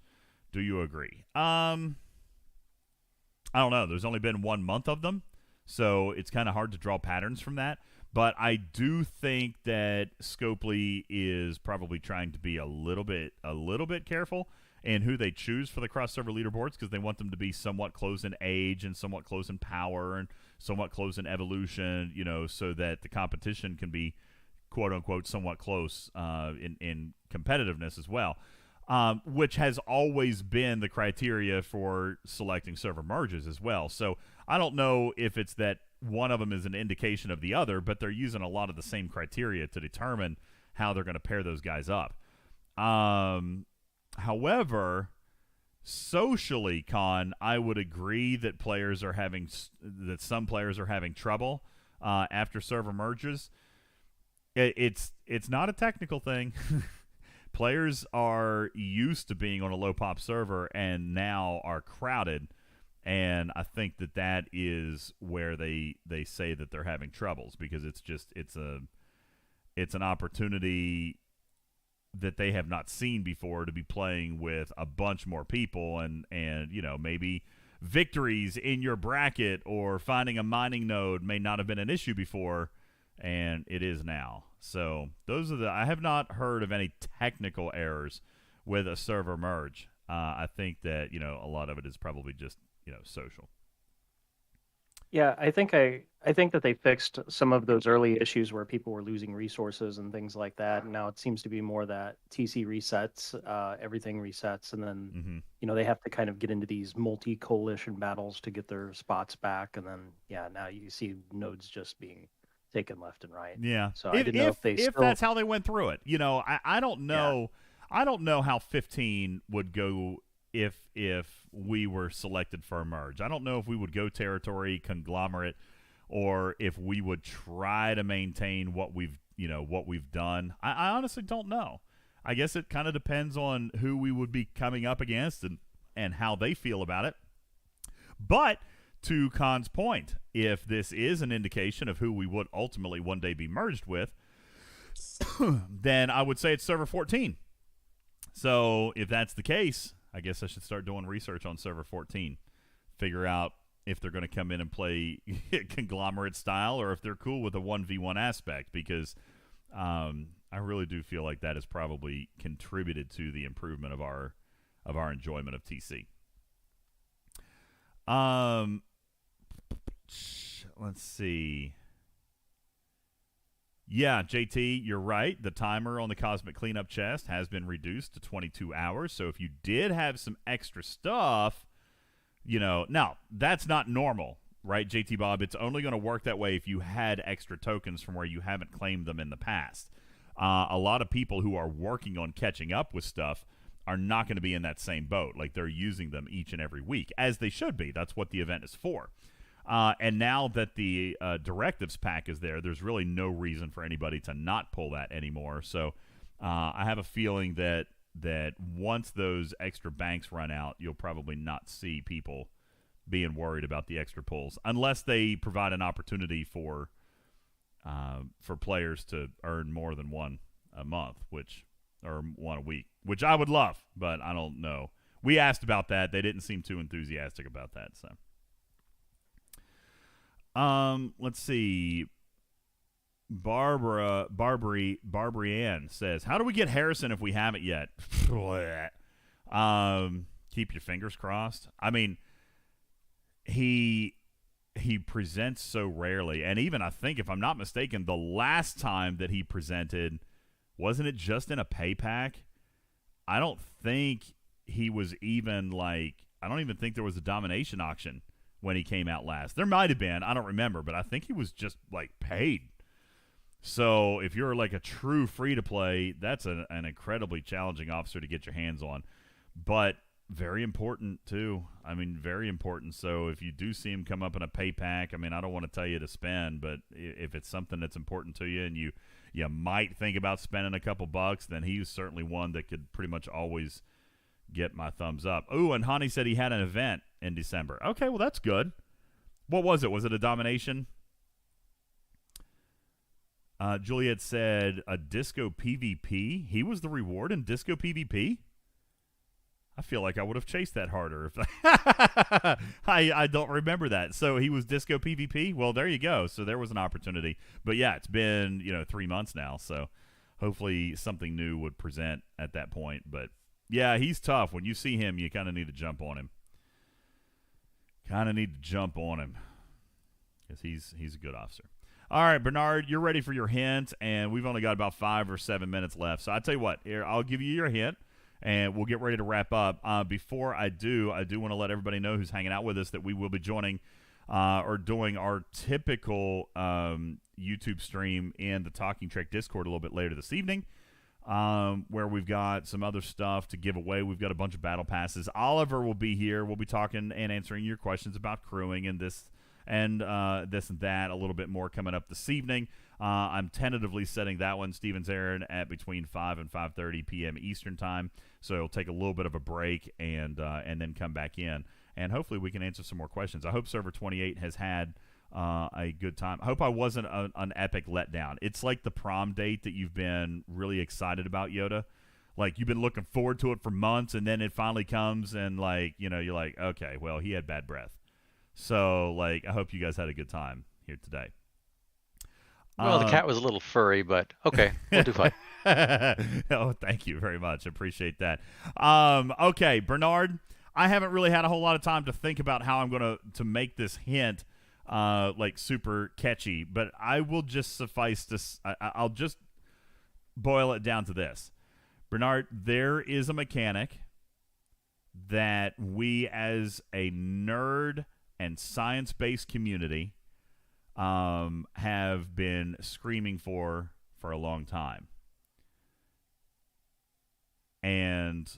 Do you agree? I don't know. There's only been 1 month of them, so it's kind of hard to draw patterns from that. But I do think that Scopely is probably trying to be a little bit careful in who they choose for the cross-server leaderboards because they want them to be somewhat close in age and somewhat close in power and somewhat close in evolution, so that the competition can be, quote-unquote, somewhat close in competitiveness as well. Which has always been the criteria for selecting server merges as well. So I don't know if it's that one of them is an indication of the other, but they're using a lot of the same criteria to determine how they're going to pair those guys up. However, socially, Con, I would agree that some players are having trouble after server merges. It's not a technical thing. Players are used to being on a low pop server and now are crowded, and I think that is where they say that they're having troubles because it's an opportunity that they have not seen before to be playing with a bunch more people and maybe victories in your bracket or finding a mining node may not have been an issue before, and it is now. So those are I have not heard of any technical errors with a server merge. I think that a lot of it is probably just social. Yeah, I think that they fixed some of those early issues where people were losing resources and things like that. And now it seems to be more that TC resets, everything resets, and then they have to kind of get into these multi-coalition battles to get their spots back. And then now you see nodes just being taken left and right. Yeah. So I didn't know if that's how they went through it. I don't know. Yeah. I don't know how 15 would go if we were selected for a merge. I don't know if we would go territory, conglomerate, or if we would try to maintain what we've done. I honestly don't know. I guess it kind of depends on who we would be coming up against and how they feel about it. But to Khan's point, if this is an indication of who we would ultimately one day be merged with, then I would say it's server 14. So if that's the case, I guess I should start doing research on server 14. Figure out if they're going to come in and play conglomerate style or if they're cool with a 1v1 aspect, because I really do feel like that has probably contributed to the improvement of our enjoyment of TC. Let's see. Yeah, JT, you're right. The timer on the Cosmic Cleanup chest has been reduced to 22 hours. So if you did have some extra stuff, now, that's not normal. right, JT Bob? It's only going to work that way if you had extra tokens from where you haven't claimed them in the past. A lot of people who are working on catching up with stuff are not going to be in that same boat. Like, they're using them each and every week, as they should be. That's what the event is for. And now that the directives pack is there, there's really no reason for anybody to not pull that anymore. So I have a feeling that once those extra banks run out, you'll probably not see people being worried about the extra pulls, unless they provide an opportunity for players to earn more than one a month, or one a week, which I would love, but I don't know. We asked about that. They didn't seem too enthusiastic about that. So, let's see. Barbary Ann says, "How do we get Harrison if we haven't yet?" Keep your fingers crossed. I mean, he presents so rarely, and even I think, if I'm not mistaken, the last time that he presented, wasn't it just in a pay pack? I don't think he was even I don't even think there was a domination auction when he came out last. There might have been, I don't remember, but I think he was just paid. So if you're a true free-to-play, that's an incredibly challenging officer to get your hands on. But very important, too. I mean, very important. So if you do see him come up in a pay pack, I mean, I don't want to tell you to spend, but if it's something that's important to you and you might think about spending a couple bucks, then he's certainly one that could pretty much always get my thumbs up. Oh, and Hani said he had an event in December. Okay, well, that's good. What was it? Was it a domination? Juliet said a disco PvP. He was the reward in disco PvP? I feel like I would have chased that harder. If I don't remember that. So he was disco PvP? Well, there you go. So there was an opportunity. But yeah, it's been 3 months now. So hopefully something new would present at that point. But yeah, he's tough. When you see him, you kind of need to jump on him. Because he's a good officer. All right, Bernard, you're ready for your hint, and we've only got about 5 or 7 minutes left. So I tell you what, here, I'll give you your hint, and we'll get ready to wrap up. Before I do want to let everybody know who's hanging out with us that we will be joining or doing our typical YouTube stream in the Talking Trek Discord a little bit later this evening, where we've got some other stuff to give away. We've got a bunch of battle passes. Oliver will be here. We'll be talking and answering your questions about crewing and this and that, a little bit more coming up this evening. I'm tentatively setting that one, Steven's Errand, at between 5 and 5:30 p.m. Eastern Time. So it'll take a little bit of a break and then come back in. And hopefully we can answer some more questions. I hope Server 28 has had a good time. I hope I wasn't an epic letdown. It's like the prom date that you've been really excited about, Yoda. Like, you've been looking forward to it for months, and then it finally comes, and, you're like, okay, well, he had bad breath. So, I hope you guys had a good time here today. Well, the cat was a little furry, but okay, we'll do fine. Oh, thank you very much. Appreciate that. Okay, Bernard, I haven't really had a whole lot of time to think about how I'm going to make this hint super catchy, but I will just suffice to I'll just boil it down to this. Bernard, there is a mechanic that we as a nerd and science-based community have been screaming for a long time. And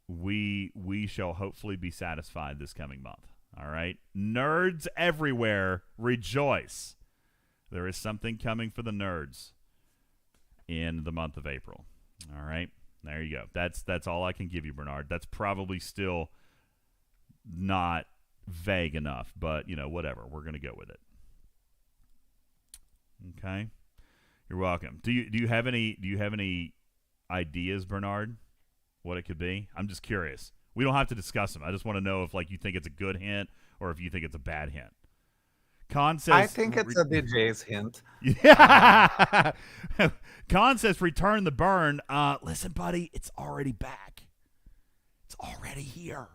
we shall hopefully be satisfied this coming month. All right? Nerds everywhere, rejoice. There is something coming for the nerds in the month of April. All right? There you go. That's all I can give you, Bernard. That's probably still not vague enough, but whatever. We're going to go with it. Okay? You're welcome. Do you have any ideas, Bernard? What it could be? I'm just curious. We don't have to discuss them. I just want to know if you think it's a good hint or if you think it's a bad hint. Con says, I think it's a DJ's hint. Yeah. Con says, return the burn. Listen, buddy, it's already back. It's already here.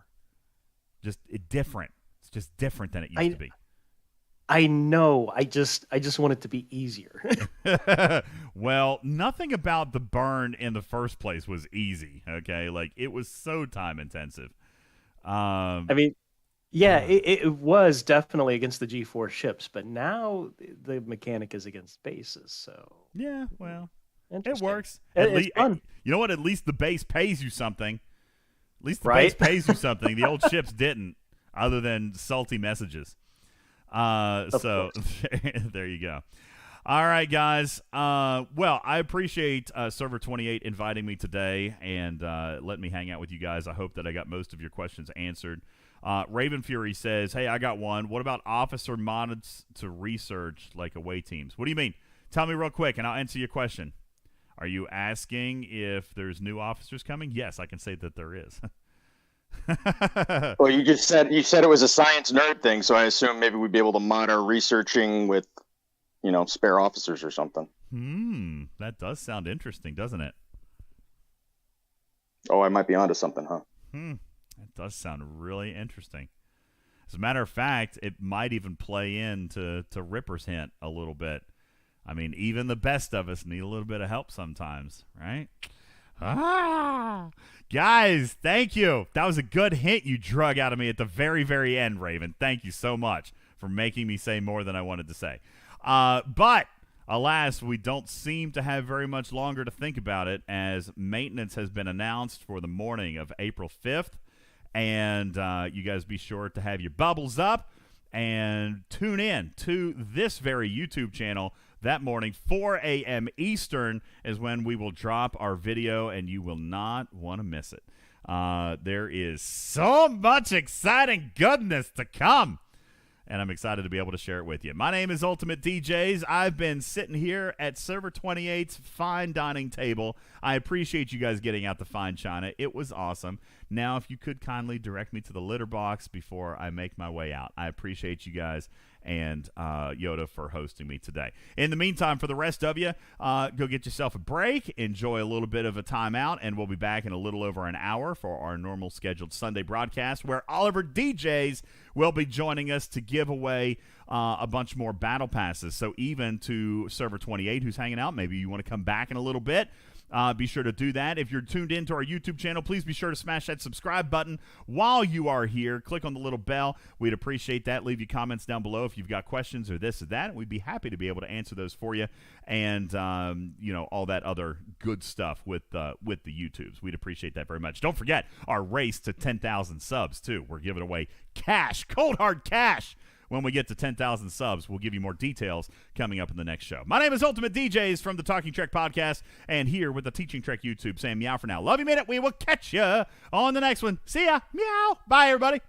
Just different. It's just different than it used to be. I know. I just want it to be easier. Well, nothing about the burn in the first place was easy. Okay, it was so time intensive. I mean, Yeah, it was definitely against the G4 ships, but now the mechanic is against bases. So yeah, well, it interesting. works. It's fun. You know what? At least the base pays you something. At least the Right? base pays you something. The old ships didn't, other than salty messages. So there you go. All right, guys. Well, I appreciate Server 28 inviting me today and letting me hang out with you guys. I hope that I got most of your questions answered. Raven Fury says, hey, I got one. What about officer mods to research like away teams? What do you mean? Tell me real quick, and I'll answer your question. Are you asking if there's new officers coming? Yes, I can say that there is. Well, you said it was a science nerd thing, so I assume maybe we'd be able to mod our researching with, spare officers or something. That does sound interesting, doesn't it? Oh, I might be onto something, huh? That does sound really interesting. As a matter of fact, it might even play into Ripper's hint a little bit. I mean, even the best of us need a little bit of help sometimes, right? Guys, thank you. That was a good hint you drug out of me at the very, very end, Raven. Thank you so much for making me say more than I wanted to say. But alas, we don't seem to have very much longer to think about it, as maintenance has been announced for the morning of April 5th. And you guys be sure to have your bubbles up and tune in to this very YouTube channel that morning. 4 a.m. Eastern is when we will drop our video, and you will not want to miss it. There is so much exciting goodness to come, and I'm excited to be able to share it with you. My name is UltimatDJz. I've been sitting here at Server 28's fine dining table. I appreciate you guys getting out the fine china. It was awesome. Now, if you could kindly direct me to the litter box before I make my way out. I appreciate you guys and Yoda for hosting me today. In the meantime, for the rest of you, go get yourself a break, enjoy a little bit of a timeout, and we'll be back in a little over an hour for our normal scheduled Sunday broadcast, where Oliver DJs will be joining us to give away a bunch more battle passes. So even to Server 28, who's hanging out, maybe you want to come back in a little bit. Be sure to do that. If you're tuned into our YouTube channel, please be sure to smash that subscribe button while you are here. Click on the little bell. We'd appreciate that. Leave your comments down below if you've got questions or this or that. We'd be happy to be able to answer those for you, and all that other good stuff with the YouTubes. We'd appreciate that very much. Don't forget our race to 10,000 subs too. We're giving away cash, cold hard cash. When we get to 10,000 subs, we'll give you more details coming up in the next show. My name is UltimatDJz from the Talking Trek Podcast, and here with the Teaching Trek YouTube, saying meow for now. Love you, minute. We will catch you on the next one. See ya. Meow. Bye, everybody.